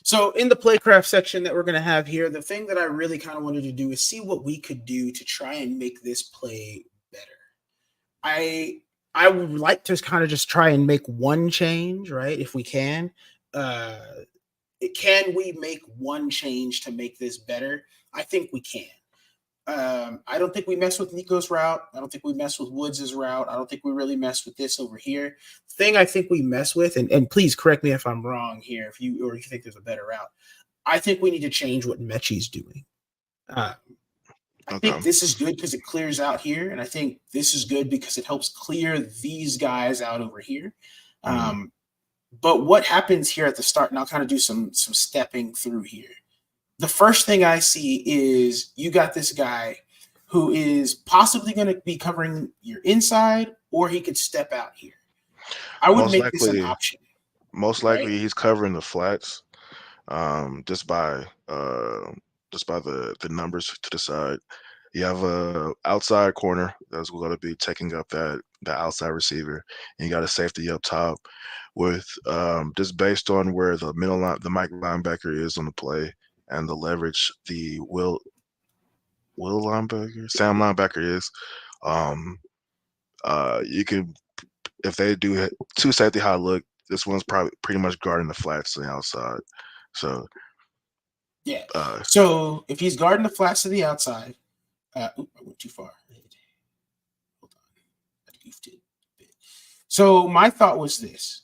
So in the playcraft section that we're going to have here, the thing that I really kind of wanted to do is see what we could do to try and make this play better. I would like to kind of just try and make one change, right? If we can. Can we make one change to make this better? I think we can. I don't think we mess with Nico's route. I don't think we mess with Woods' route. I don't think we really mess with this over here. The thing I think we mess with, and please correct me if I'm wrong here, if you think there's a better route. I think we need to change what Mechie's doing. Uh, I think Okay. this is good because it clears out here, and I think this is good because it helps clear these guys out over here. Mm. Um, but what happens here at the start, and I'll kind of do some stepping through here. The first thing I see is you got this guy who is possibly going to be covering your inside, or he could step out here. I would Most make this an likely, option, most right? likely he's covering the flats, just by the numbers to the side. You have a outside corner that's going to be taking up that outside receiver, and you got a safety up top with just based on where the middle line, the Mike linebacker is on the play and the leverage the Will linebacker, Sam linebacker is. Um, you can if they do two safety high look, this one's probably pretty much guarding the flats on the outside. So Yeah. uh, So if he's guarding the flats to the outside, I went too far. Hold on, I goofed it a bit. So my thought was this: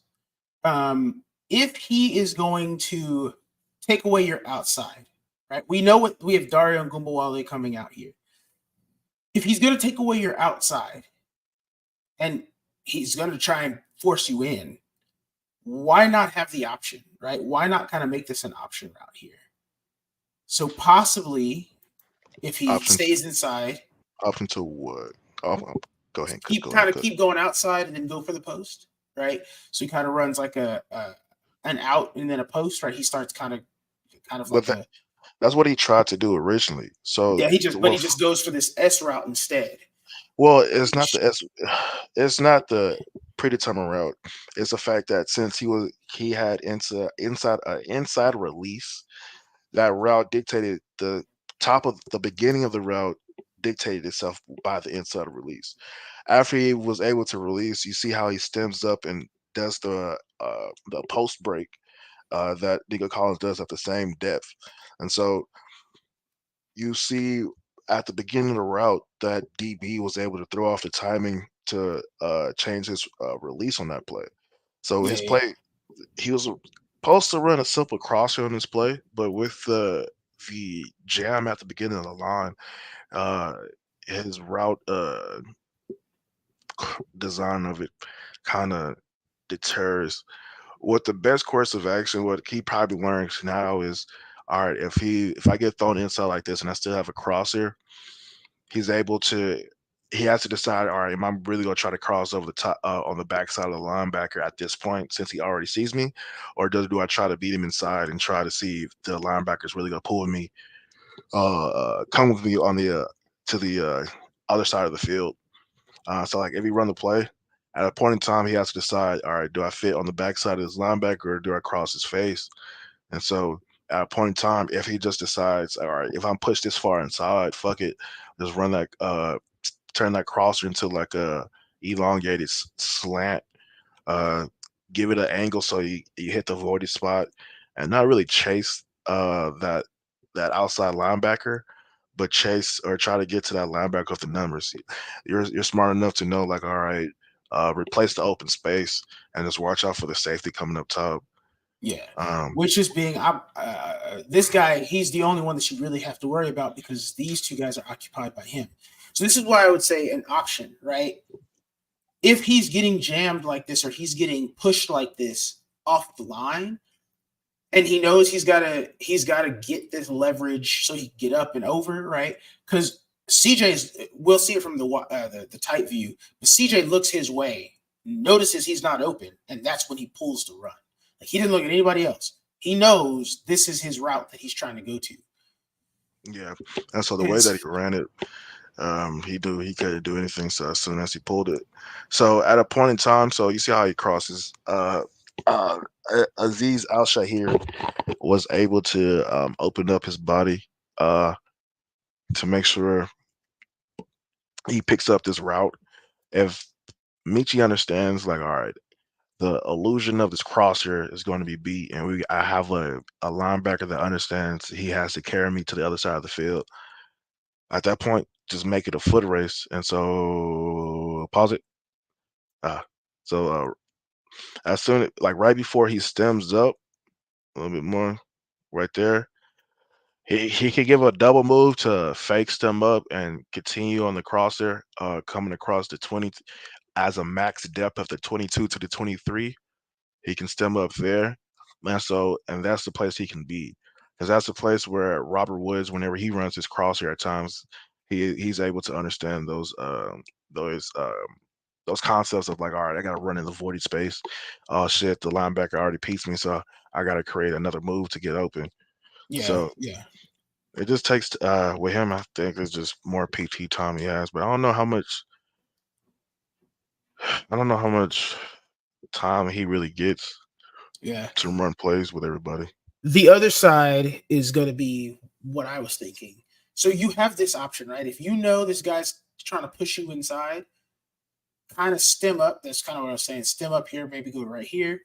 if he is going to take away your outside, right? We know what we have Dario Gumbawale coming out here. If he's going to take away your outside and he's going to try and force you in, why not have the option, right? Why not kind of make this an option route here? So possibly, if he option stays inside, option to what? Go ahead, keep go ahead. kind of keep going outside and then go for the post, right? So he kind of runs like a an out and then a post, right? He starts kind of But like a that's what he tried to do originally. So yeah. He just but well, he just goes for this S route instead. it's not Which the it's not the predetermined route. It's the fact that since he had inside release, that route dictated the top of the beginning of the route dictated itself by the inside release. After he was able to release, you see how he stems up and does the post break that Nico Collins does at the same depth, and so you see at the beginning of the route that DB was able to throw off the timing to change his release on that play. So yeah, his yeah, play, he was supposed to run a simple crosser on his play, but with the jam at the beginning of the line, uh, his route design of it kind of deters. What the best course of action, what he probably learns now is, all right, if I get thrown inside like this and I still have a crosshair, he's able to he has to decide, all right, am I really gonna try to cross over the top on the backside of the linebacker at this point since he already sees me, or do I try to beat him inside and try to see if the linebacker's really gonna pull me, come with me on the to the other side of the field. So like if he run the play, at a point in time he has to decide, all right, do I fit on the backside of this linebacker or do I cross his face? And so at a point in time, if he just decides, all right, if I'm pushed this far inside, fuck it, just run that, turn that crosser into like a elongated slant, uh, give it an angle so you hit the voided spot, and not really chase that outside linebacker, but chase or try to get to that linebacker with the numbers. You're smart enough to know like, all right, replace the open space and just watch out for the safety coming up top. yeah. Um, Which is being this guy. He's the only one that you really have to worry about because these two guys are occupied by him. So this is why I would say an option, right? If he's getting jammed like this or he's getting pushed like this off the line, and he knows he's gotta get this leverage so he can get up and over, right? Because CJ's we'll see it from the tight view, but CJ looks his way, notices he's not open, and that's when he pulls the run. Like he didn't look at anybody else. He knows this is his route that he's trying to go to. yeah, and so the And way that he it's ran it, he couldn't do anything. So as soon as he pulled it, so at a point in time, so you see how he crosses. Uh, Aziz Al Shahir was able to open up his body uh, to make sure he picks up this route. If Michi understands, like, all right, the illusion of this crosser is going to be beat, and I have a linebacker that understands he has to carry me to the other side of the field. At that point, just make it a foot race, and so pause it. Uh, so as soon like right before he stems up a little bit more, right there, He could give a double move to fake stem up and continue on the crosser, coming across the 20 as a max depth of the 22 to the 23. He can stem up there, and that's the place he can be, because that's the place where Robert Woods, whenever he runs his crosshair at times, he's able to understand those those concepts of like, all right, I got to run in the voided space. Oh shit, the linebacker already pieced me, so I got to create another move to get open. Yeah, So yeah, it just takes with him. I think it's just more PT time he has, but I don't know how much. I don't know how much time he really gets yeah. to run plays with everybody. The other side is going to be what I was thinking. So you have this option, right? If you know this guy's trying to push you inside, kind of stem up. That's kind of what I was saying. Stem up here, maybe go right here,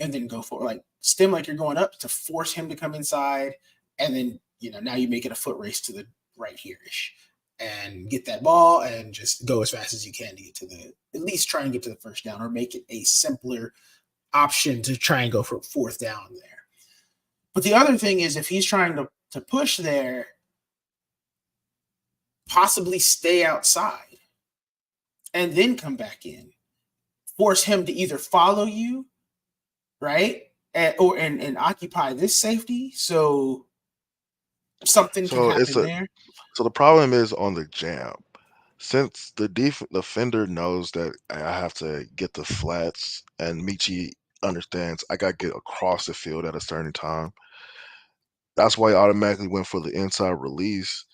and then go for like stem like you're going up to force him to come inside, and then now you make it a foot race to the right here ish, and get that ball and just go as fast as you can to get to the at least try and get to the first down or make it a simpler option to try and go for fourth down there. But the other thing is if he's trying to push there, possibly stay outside and then come back in, force him to either follow you, right, and occupy this safety, so something can So it's happen a there. so the problem is on the jam. Since the defender knows that I have to get the flats, and Michi understands I got to get across the field at a certain time. That's why he automatically went for the inside release,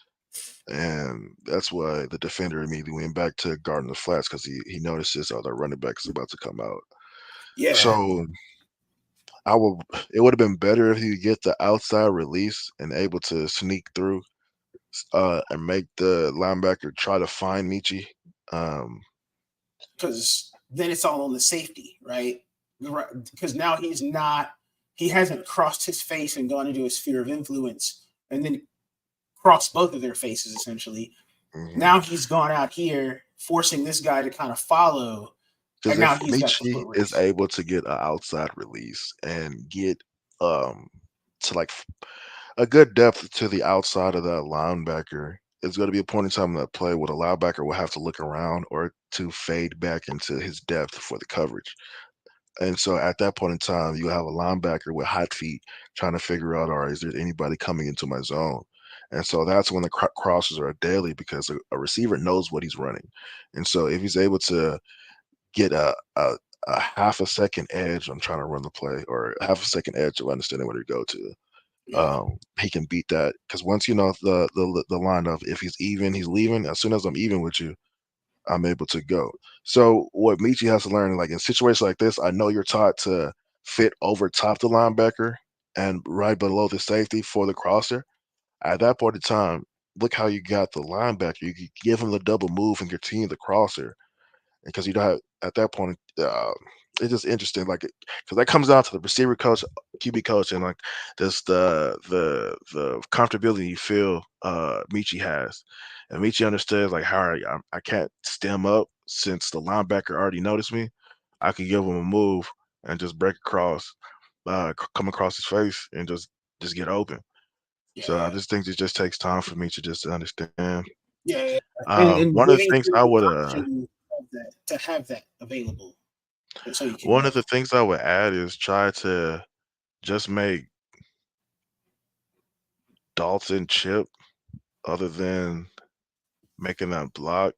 and that's why the defender immediately went back to guarding the flats because he notices other running back is about to come out. Yeah, So I would it would have been better if you get the outside release and able to sneak through and make the linebacker try to find Michi. Um, because then it's all on the safety, right? Because now he hasn't crossed his face and gone into a sphere of influence, and then crossed both of their faces essentially. mhm. Now he's gone out here, forcing this guy to kind of follow, Because and now if he's got the Michi foot is race. able to get an outside release and get um to like a good depth to the outside of that linebacker, it's going to be a point in time in that play where the linebacker will have to look around or to fade back into his depth for the coverage. And so at that point in time, you have a linebacker with hot feet trying to figure out, all right, is there anybody coming into my zone? And so that's when the crosses are daily because a receiver knows what he's running. And so if he's able to get a half a second edge on trying to run the play or half a second edge of understanding where to go to. Yeah, He can beat that because once you know the line of if he's even, he's leaving. As soon as I'm even with you, I'm able to go. So what Michi has to learn, like in situations like this, I know you're taught to fit over top the linebacker and right below the safety for the crosser. At that point in time, look how you got the linebacker. You could give him the double move and continue the crosser because you don't have at that point. It's just interesting, like because that comes down to the receiver coach, QB coach, and like just the comfortability you feel Michi has, and Michi understands like how I can't stem up since the linebacker already noticed me. I could give him a move and just break across, come across his face and just get open. So I yeah, just think it just takes time for me to just understand. yeah. And One of the giving things him I the would option of that to have that available, so you can one of go. the things I would add is try to just make Dalton chip other than making that block.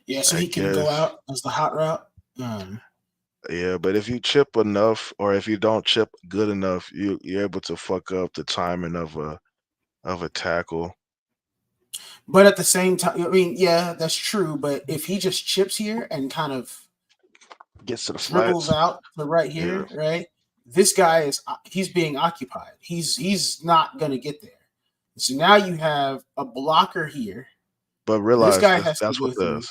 Yeah, so I he can go guess. out as the hot route. Yeah, but if you chip enough or if you don't chip good enough, you're able to fuck up the timing of a tackle. But at the same time, I mean, yeah, that's true. But if he just chips here and kind of Gets to the dribbles flats. out to right Yeah. here, right? This guy is he's being occupied. He's not gonna get there. So now you have a blocker here. But This realize guy this has to that's go what through.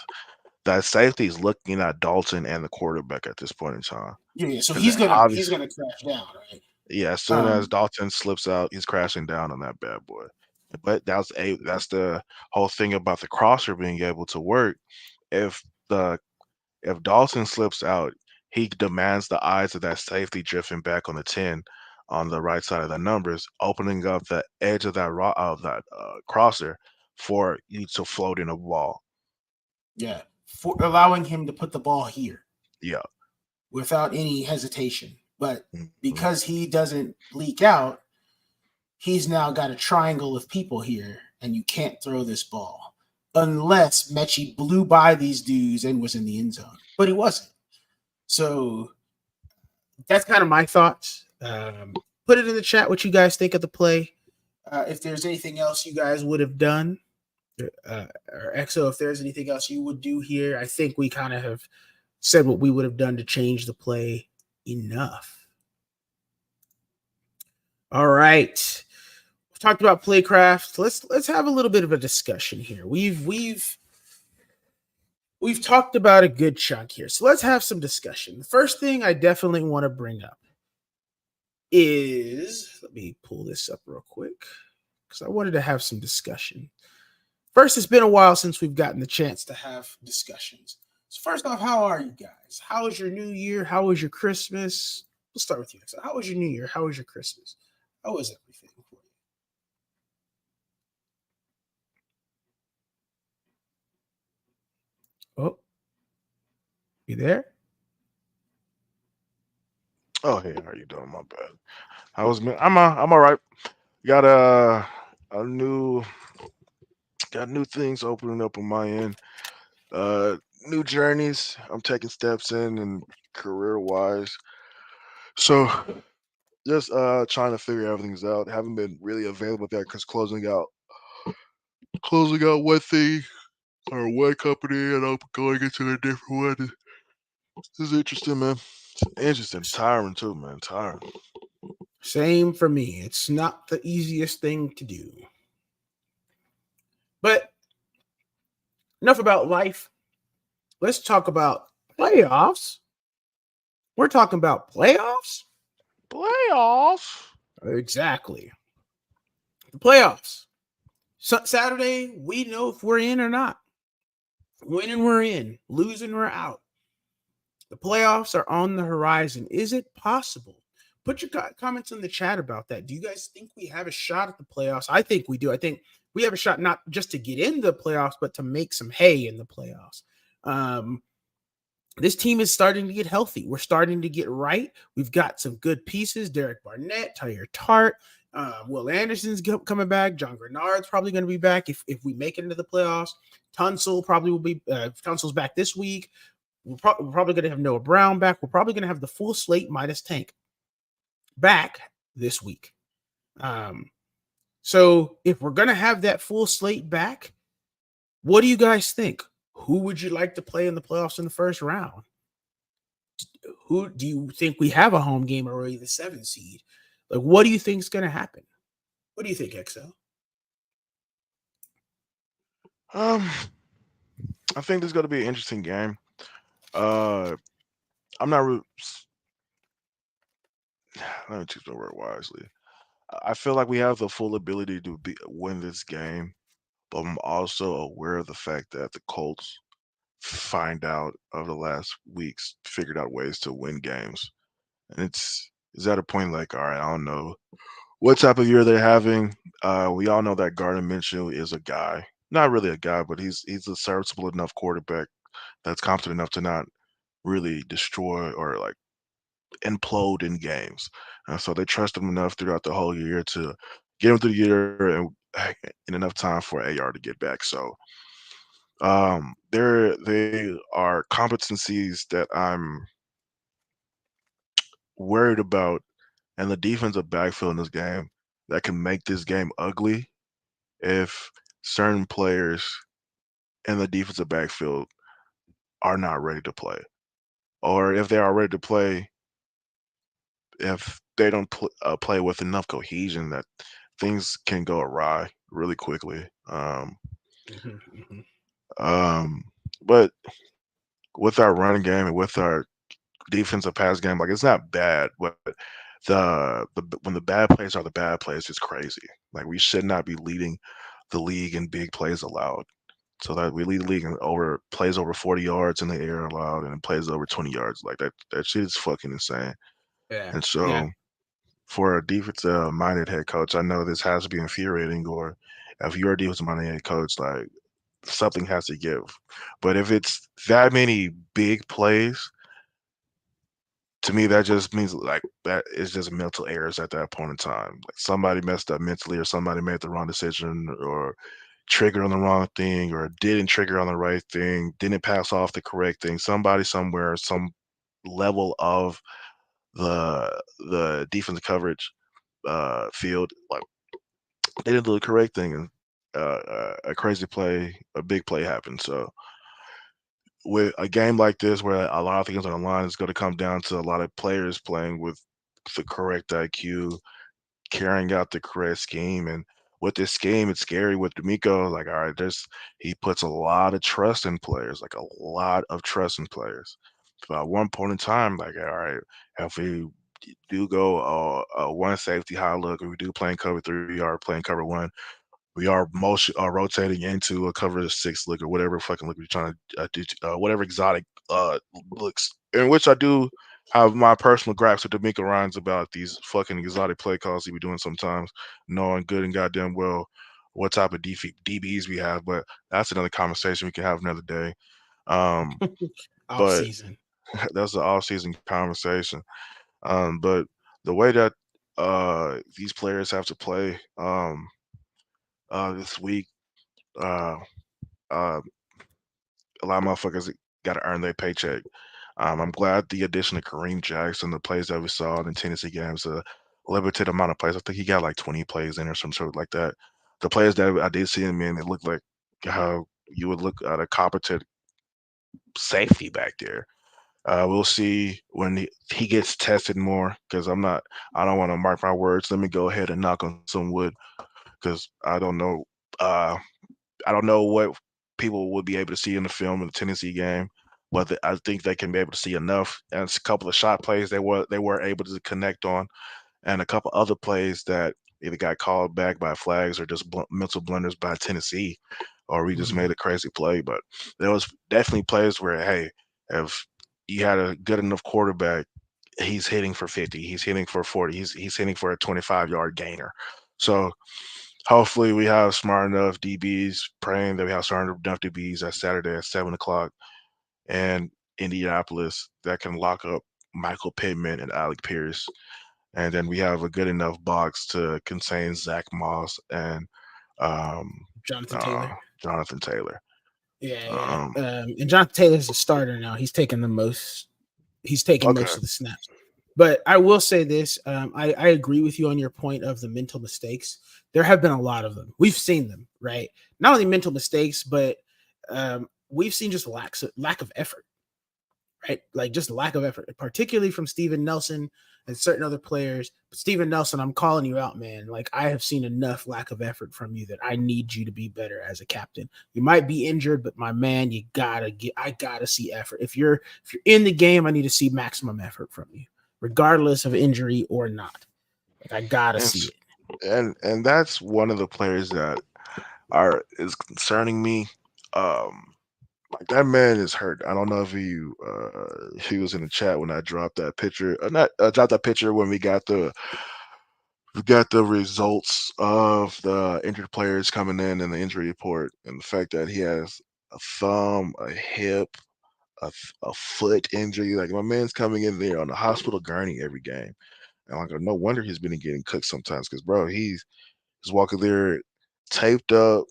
that safety is looking at Dalton and the quarterback at this point in time. Yeah, yeah. So Because he's obviously gonna crash down, right? yeah, as soon as Um, Dalton slips out, he's crashing down on that bad boy. But that's the whole thing about the crosser being able to work. If the if Dawson slips out, he demands the eyes of that safety drifting back on the 10. on the right side of the numbers, opening up the edge of that crosser for you to float in a ball. Yeah, for allowing him to put the ball here Yeah. without any hesitation. But Mhm. because he doesn't leak out, he's now got a triangle of people here, and you can't throw this ball unless Mechie blew by these dudes and was in the end zone. But he wasn't. So that's kind of my thoughts. Put it in the chat what you guys think of the play. If there's anything else you guys would have done, or EXO, if there's anything else you would do here, I think we kind of have said what we would have done to change the play enough. All right. We've talked about playcraft. Let's have a little bit of a discussion here. We've talked about a good chunk here. So let's have some discussion. The first thing I definitely want to bring up is, let me pull this up real quick because I wanted to have some discussion. First, it's been a while since we've gotten the chance to have discussions. So first off, how are you guys? How was your new year? How was your Christmas? Let's start with you. So how was your new year? How was your Christmas? How was everything for you? Oh, you there? Oh, hey, how you doing? My bad. I'm all right. Got a new got new things opening up on my end. Uh, New journeys. I'm taking steps in and career wise. So just trying to figure everything's out. Haven't been really available there because closing out one thing or one company and I'm going into a different one. This is interesting, man. It's interesting. Tiring too, man. Tiring. Same for me. It's not the easiest thing to do. But enough about life. Let's talk about playoffs. We're talking about playoffs? Playoffs. Exactly. The playoffs. So Saturday, we know if we're in or not. Winning, we're in. Losing, we're out. The playoffs are on the horizon. Is it possible? Put your comments in the chat about that. Do you guys think we have a shot at the playoffs? I think we do. I think we have a shot not just to get into the playoffs, but to make some hay in the playoffs. This team is starting to get healthy. We're starting to get right. We've got some good pieces. Derek Barnett, Tyler Tart, Will Anderson's coming back. John Grenard's probably going to be back if we make it into the playoffs. Tunsil probably will be. Tunsil's back this week. We're probably going to have Noah Brown back. We're probably going to have the full slate minus Tank back this week. So if we're going to have that full slate back, what do you guys think? Who would you like to play in the playoffs in the first round? Who do you think we have a home game already, the 7 seed? Like, what do you think is going to happen? What do you think, XL? Um, I think this is going to be an interesting game. I'm not. Let me choose my word wisely. I feel like we have the full ability to win this game, but I'm also aware of the fact that the Colts find out over the last weeks figured out ways to win games, and it's at a point like, all right, I don't know what type of year they're having. We all know that Gardner Minshew is a guy, not really a guy, but he's a serviceable enough quarterback that's competent enough to not really destroy or like implode in games. So they trust him enough throughout the whole year to get him through the year and in enough time for AR to get back. So they are competencies that I'm worried about, and the defensive backfield in this game that can make this game ugly if certain players in the defensive backfield are not ready to play, or if they are ready to play, if they don't play with enough cohesion that things can go awry really quickly. Um, but with our running game and with our defensive pass game, like it's not bad, but the when the bad plays are the bad plays, it's crazy. Like we should not be leading the league in big plays allowed. So that we lead the league in over plays over 40 yards in the air allowed and plays over 20 yards. Like that shit is fucking insane. Yeah, And yeah. so for a defensive minded head coach, I know this has to be infuriating. Or if you're a defensive minded head coach, like something has to give. But if it's that many big plays, to me, that just means like that is just mental errors at that point in time. Like somebody messed up mentally, or somebody made the wrong decision, or triggered on the wrong thing, or didn't trigger on the right thing, didn't pass off the correct thing. Somebody somewhere, some level of the defensive coverage field, like they didn't do the correct thing, and a crazy play, a big play happened. So with a game like this, where a lot of things on the line, is going to come down to a lot of players playing with the correct IQ, carrying out the correct scheme. And with this scheme, it's scary with D'Amico. Like, all right, he puts a lot of trust in players, like a lot of trust in players. So at one point in time, like, all right, if we do go one safety high look, or we do playing cover three, we are playing cover one, we are motion rotating into a cover six look, or whatever fucking look we're trying to do, whatever exotic looks, in which I do have my personal gripes with D'Amico Ryans about these fucking exotic play calls he be doing sometimes, knowing good and goddamn well what type of DBs we have. But that's another conversation we can have another day. Off But season. that's an all-season conversation. But the way that these players have to play this week, uh, uh, a lot of motherfuckers got to earn their paycheck. I'm glad the addition of Kareem Jackson, the plays that we saw in the Tennessee games, a limited amount of plays. I think he got like 20 plays in or some sort like that. The players that I did see him in, it looked like how you would look at a competent safety back there. We'll see when he gets tested more, because I don't want to mark my words. Let me go ahead and knock on some wood, because Uh, I don't know what people will be able to see in the film in the Tennessee game, but I think they can be able to see enough. And it's a couple of shot plays they were able to connect on, and a couple other plays that either got called back by flags, or just mental blunders by Tennessee, or we just Mhm. made a crazy play. But there was definitely plays where, hey, if you had a good enough quarterback, he's hitting for 50, he's hitting for 40, he's hitting for a 25-yard gainer. So hopefully we have smart enough DBs, praying that we have smart enough DBs that Saturday at 7 o'clock in Indianapolis that can lock up Michael Pittman and Alec Pierce. And then we have a good enough box to contain Zach Moss and um, Jonathan uh, Taylor. Jonathan Taylor. Yeah, Um, yeah. And Jonathan Taylor's a starter now. He's taking the most. He's taking okay. most of the snaps. But I will say this: I agree with you on your point of the mental mistakes. There have been a lot of them. We've seen them, right? Not only mental mistakes, but we've seen just lack of effort, right? Like just lack of effort, particularly from Steven Nelson and certain other players. But Steven Nelson, I'm calling you out, man. Like I have seen enough lack of effort from you that I need you to be better as a captain. You might be injured, but my man, I gotta see effort. If you're in the game, I need to see maximum effort from you, regardless of injury or not. Like I gotta And see it. and that's one of the players that is concerning me. Um, Like that man is hurt. I don't know if he was in the chat when I dropped that picture. Not dropped that picture when we got the results of the injured players coming in the injury report, and the fact that he has a thumb, a hip, a foot injury. Like my man's coming in there on the hospital gurney every game, and like no wonder he's been getting cooked sometimes, because bro, he's walking there taped up.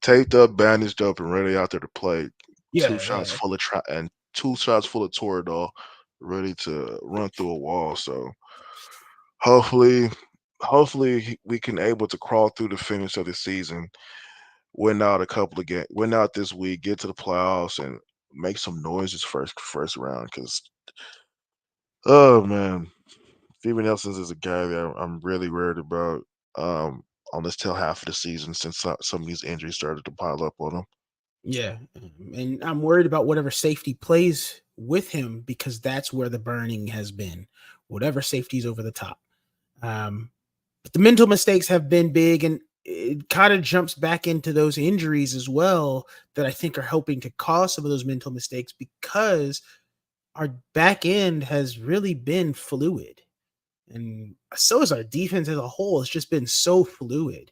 Taped up, bandaged up, and ready out there to play. Two Yeah, shots yeah, full of and 2 shots full of Toradol, ready to run through a wall. So hopefully, we can able to crawl through the finish of the season, win out a couple of games, win out this week, get to the playoffs, and make some noises first round. Because oh man, Steven Nelson's is a guy that I'm really worried about. Um, on this tail half of the season, since some of these injuries started to pile up on him. yeah. And I'm worried about whatever safety plays with him because that's where the burning has been. Whatever safety's over the top. Um, but the mental mistakes have been big, and it kind of jumps back into those injuries as well that I think are helping to cause some of those mental mistakes because our back end has really been fluid, and so is our defense as a whole. It's just been so fluid,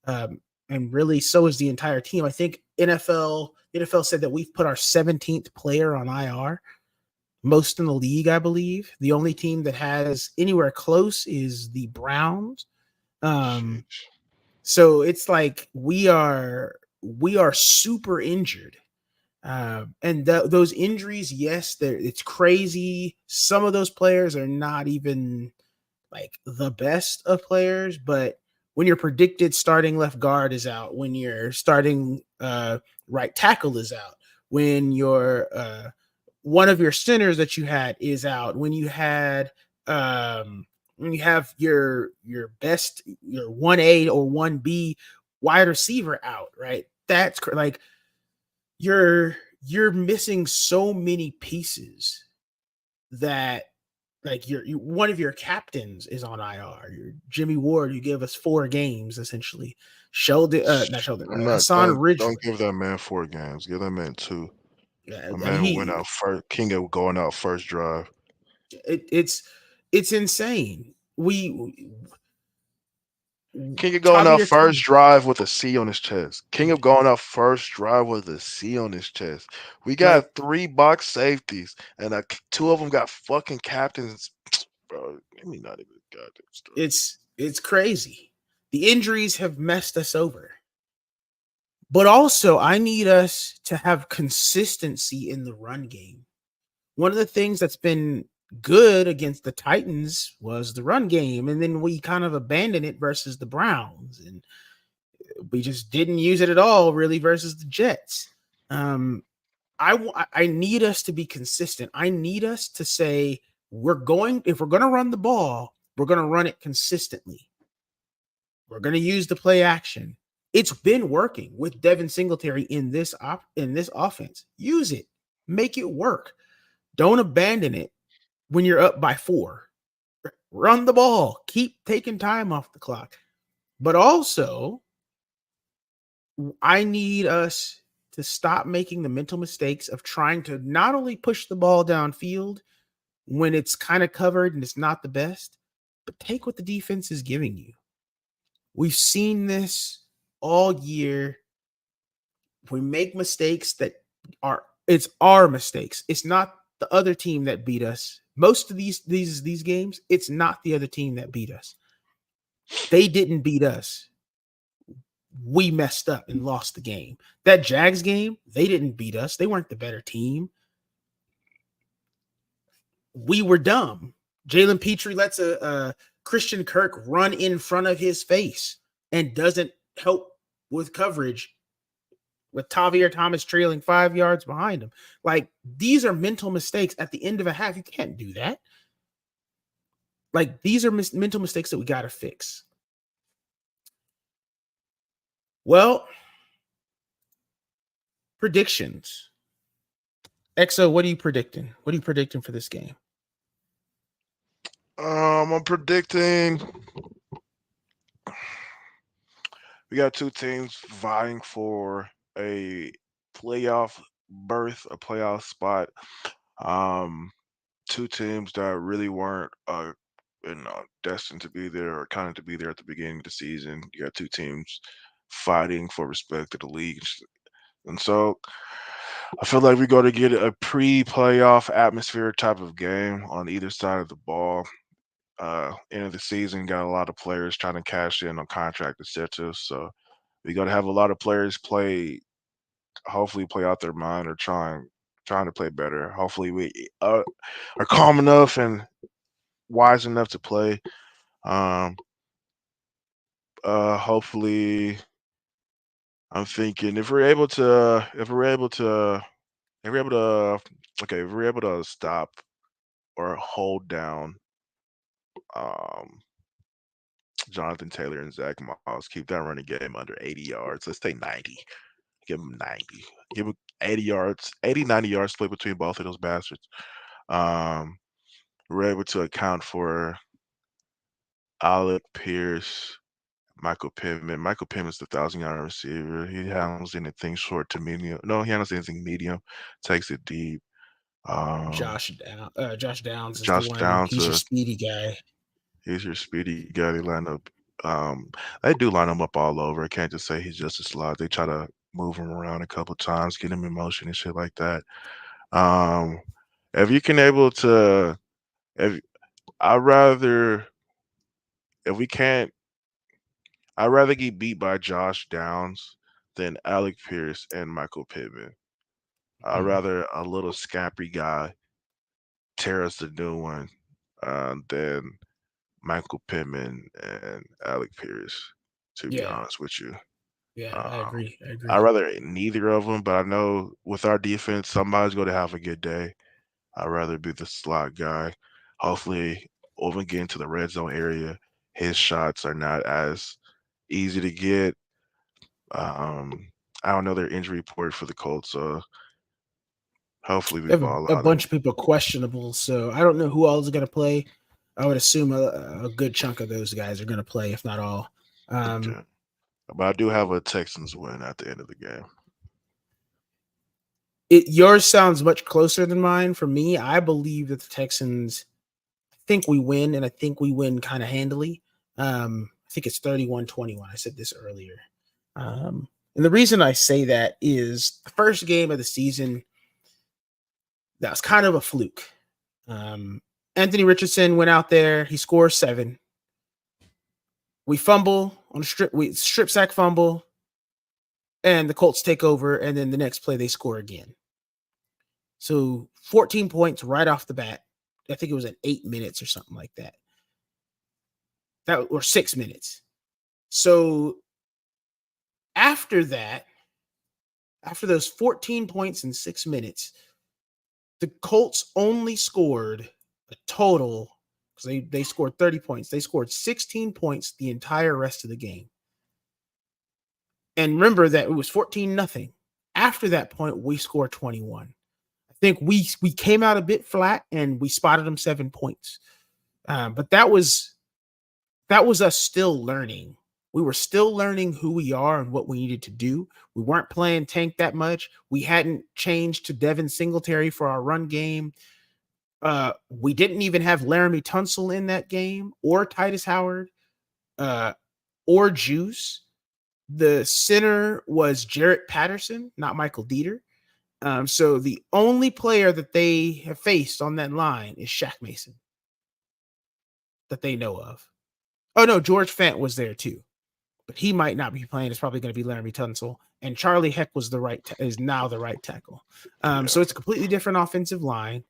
and really so is the entire team. I think NFL said that we've put our 17th player on IR, most in the league, I believe. The only team that has anywhere close is the Browns. Um, Sheesh. so it's like we are super injured. And those injuries, yes, it's crazy. Some of those players are not even like the best of players, but when your predicted starting left guard is out, when your starting right tackle is out, when your one of your centers that you had is out, when you have your best your 1A or 1B wide receiver out, right? That's like you're missing so many pieces that like one of your captains is on IR. Your Jimmy Ward, you give us 4 games essentially. Sheldon, not Sheldon, I'm not. Hassan Don't Ridgeway. give that man 4 games. Give that man 2. A I mean, man who went out first. King of going out first drive. it's insane. King of going out Tavir first Thomas, drive with a C on his chest. King of going out first drive with a C on his chest. We like got 3 box safeties, and 2 of them got fucking captains. Bro, give me not even a goddamn story. it's crazy. The injuries have messed us over. But also, I need us to have consistency in the run game. One of the things that's been good against the Titans was the run game, and then we kind of abandoned it versus the Browns, and we just didn't use it at all really versus the Jets. Um, I need us to be consistent. I need us to say if we're going to run the ball, we're going to run it consistently. We're going to use the play action. It's been working with Devin Singletary in this offense. Use it. Make it work. Don't abandon it when you're up by 4. Run the ball. Keep taking time off the clock. But also, I need us to stop making the mental mistakes of trying to not only push the ball downfield when it's kind of covered and it's not the best, but take what the defense is giving you. We've seen this all year. We make mistakes that it's our mistakes. It's not the other team that beat us. Most of these games, it's not the other team that beat us. They didn't beat us. We messed up and lost the game. That Jags game, they didn't beat us. They weren't the better team. We were dumb. Jalen Petrie lets a Christian Kirk run in front of his face and doesn't help with coverage with Tavir Thomas trailing 5 yards behind him. Like, these are mental mistakes at the end of a half. You can't do that. Like, these are mental mistakes that we got to fix. Well, predictions. EXO, what are you predicting? What are you predicting for this game? I'm predicting we got 2 teams vying for a playoff berth, a playoff spot. Um, 2 teams that really weren't destined to be there or kind of to be there at the beginning of the season. You got 2 teams fighting for respect to the league, and so I feel like we're going to get a pre-playoff atmosphere type of game on either side of the ball. End of the season, got a lot of players trying to cash in on contract incentives, so we got to have a lot of players hopefully play out their mind or trying to play better. Hopefully, we are calm enough and wise enough to play. Um, hopefully, I'm thinking if we're able to, okay, if we're able to stop or hold down um, Jonathan Taylor and Zach Miles, keep that running game under 80 yards. Let's say 90. Give them 90. Give them 80 yards, 80, 90 yards split between both of those bastards. Um, we're able to account for Alec Pierce, Michael Pittman. Michael Pittman's the 1,000-yard receiver. He handles anything short to medium. No, he handles anything medium, takes it deep. Josh Downs is the Josh one. Downs, He's your speedy guy. he's your speedy guy. They line up. They do line him up all over. I can't just say he's just a slot. They try to move him around a couple times, get him in motion and shit like that. Um, if you can able to, if I rather, if we can't, I'd rather get beat by Josh Downs than Alec Pierce and Michael Pittman. I'd Hmm. rather a little scrappy guy tear us the new one than Michael Pittman and Alec Pierce, to be Yeah, honest with you. yeah, I Um, agree. I I'd agree. rather neither of them, but I know with our defense, somebody's going to have a good day. I'd rather be the slot guy. Hopefully, when we get into the red zone area, his shots are not as easy to get. Um, I don't know their injury report for the Colts, so hopefully we They have ball a out. And bunch of people questionable, so I don't know who all is going to play. I would assume a good chunk of those guys are going to play, if not all. Um, yeah. But I do have a Texans win at the end of the game. yours sounds much closer than mine. For me, I believe that the Texans. I think we win, and I think we win kind of handily. I think it's 31-21. I said this earlier. And the reason I say that is the first game of the season, that was kind of a fluke. Anthony Richardson went out there, he scores 7. We fumble on we strip sack fumble, and the Colts take over, and then the next play they score again. So 14 points right off the bat. I think it was at 8 minutes or something like that. Or 6 minutes. So after that, after those 14 points in 6 minutes, the Colts only scored a total, because they scored 30 points. They scored 16 points the entire rest of the game. And remember that it was 14-0. After that point, we scored 21. I think we came out a bit flat and we spotted them 7 points. But that was us still learning. We were still learning who we are and what we needed to do. We weren't playing tank that much. We hadn't changed to Devin Singletary for our run game. We didn't even have Laramie Tunsil in that game, or Titus Howard, or Juice. The center was Jarrett Patterson, not Michael Dieter. So the only player that they have faced on that line is Shaq Mason that they know of. Oh no, George Fant was there too, but he might not be playing. It's probably going to be Laramie Tunsil, and Charlie Heck was is now the right tackle. Yeah. So it's a completely different offensive line,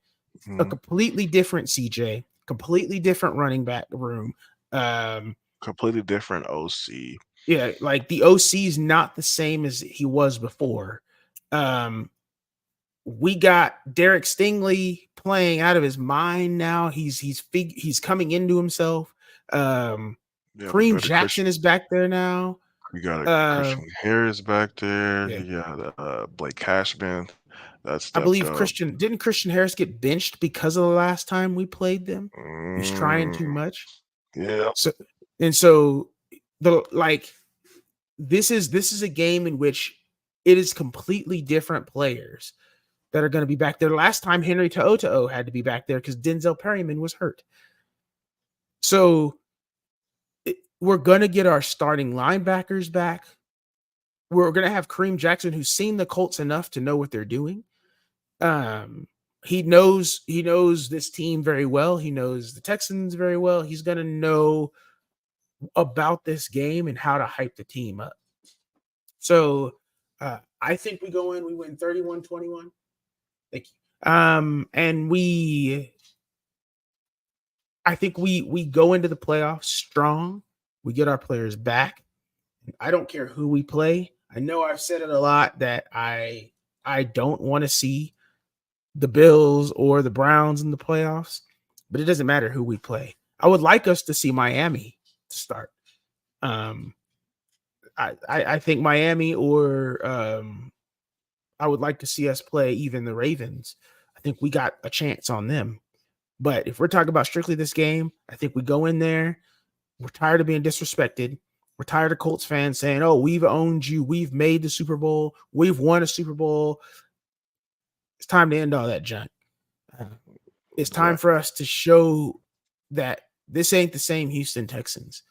a Mhm. completely different CJ, completely different running back room. Completely different OC. Yeah, like the OC is not the same as he was before. We got Derek Stingley playing out of his mind now. He's coming into himself. You have a Kareem better Jackson Christian. is back there now. You got a Um, Christian Harris back there. yeah, You got Blake Cashman that I stepped believe up. Christian Harris get benched because of the last time we played them? He was trying too Mm, much. yeah. So and so the like this is a game in which it is completely different players that are going to be back there. Last time Henry To'oTo'o had to be back there because Denzel Perryman was hurt. So we're going to get our starting linebackers back. We're going to have Kareem Jackson, who's seen the Colts enough to know what they're doing. He knows this team very well. He knows the Texans very well. He's going to know about this game and how to hype the team up. So I think we go in, we win 31-21. Thank you. And I think we go into the playoffs strong. We get our players back. I don't care who we play. I know I've said it a lot that I don't want to see the Bills or the Browns in the playoffs, but it doesn't matter who we play. I would like us to see Miami to start. I think Miami, or I would like to see us play even the Ravens. I think we got a chance on them. But if we're talking about strictly this game, I think we go in there. We're tired of being disrespected. We're tired of Colts fans saying, "Oh, we've owned you. We've made the Super Bowl. We've won a Super Bowl." It's time to end all that junk. It's time for us to show that this ain't the same Houston Texans.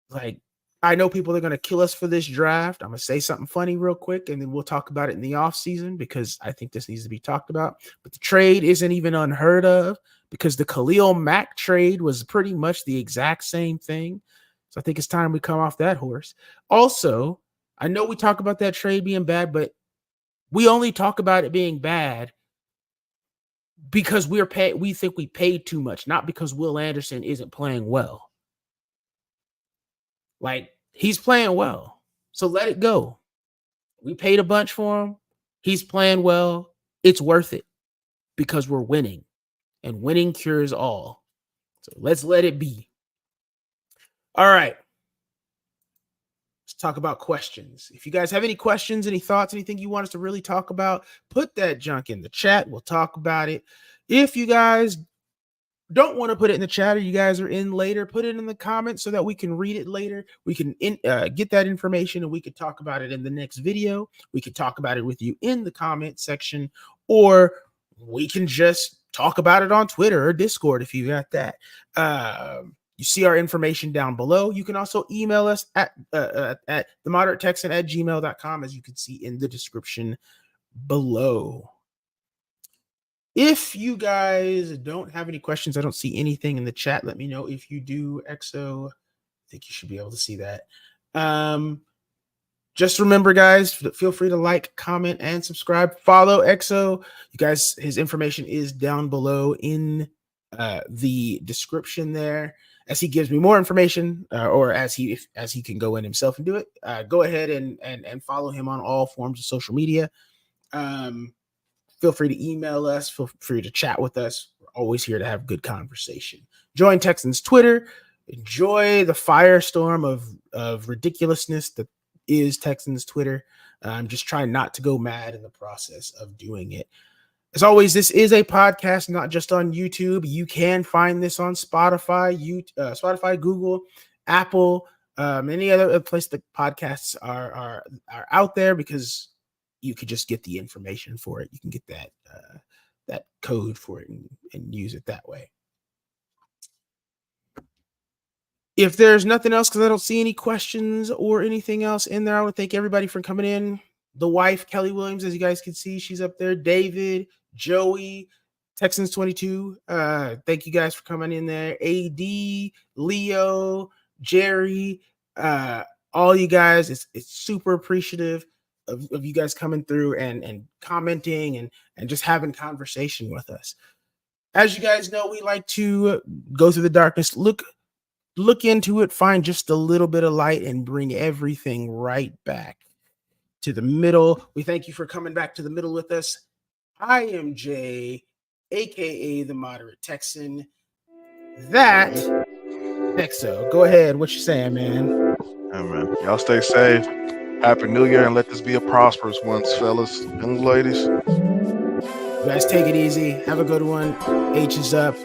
Like, I know people are going to kill us for this draft. I'm going to say something funny real quick, and then we'll talk about it in the offseason because I think this needs to be talked about. But the trade isn't even unheard of because the Khalil Mack trade was pretty much the exact same thing. So I think it's time we come off that horse. Also, I know we talk about that trade being bad, but we only talk about it being bad because we think we paid too much, not because Will Anderson isn't playing well. Like, he's playing well, so let it go. We paid a bunch for him. He's playing well. It's worth it because we're winning, and winning cures all. So let's let it be. All right. Let's talk about questions. If you guys have any questions, any thoughts, anything you want us to really talk about, put that junk in the chat. We'll talk about it. If you guys don't want to put it in the chat, or you guys are in later, put it in the comments so that we can read it later. We can get that information and we could talk about it in the next video. We could talk about it with you in the comment section, or we can just talk about it on Twitter or Discord if you got that. You see our information down below. You can also email us at themoderatetexan@gmail.com, as you can see in the description below. If you guys don't have any questions, I don't see anything in the chat. Let me know if you do, Exo. I think you should be able to see that. Just remember, guys, feel free to like, comment, and subscribe. Follow Exo. You guys, his information is down below in the description there. As he gives me more information, or as he can go in himself and do it, go ahead and follow him on all forms of social media. Feel free to email us. Feel free to chat with us. We're always here to have good conversation. Join Texans Twitter. Enjoy the firestorm of ridiculousness that is Texans Twitter. I'm just trying not to go mad in the process of doing it. As always, this is a podcast, not just on YouTube. You can find this on Spotify, Spotify, Google, Apple, any other place that podcasts are out there, because you could just get the information for it. You can get that code for it and use it that way. If there's nothing else, because I don't see any questions or anything else in there, I want to thank everybody for coming in. The wife, Kelly Williams, as you guys can see, she's up there. David, Joey, Texans 22. Thank you guys for coming in there. AD, Leo, Jerry, all you guys. It's super appreciative of you guys coming through and commenting and just having conversation with us. As you guys know, we like to go through the darkness, look into it, find just a little bit of light, and bring everything right back to the middle. We thank you for coming back to the middle with us. I am Jay, aka the Moderate Texan. That Exo. Go ahead. What you saying, man? Yeah, man. Y'all stay safe. Happy New Year, and let this be a prosperous one, fellas and ladies. You guys take it easy. Have a good one. H is up.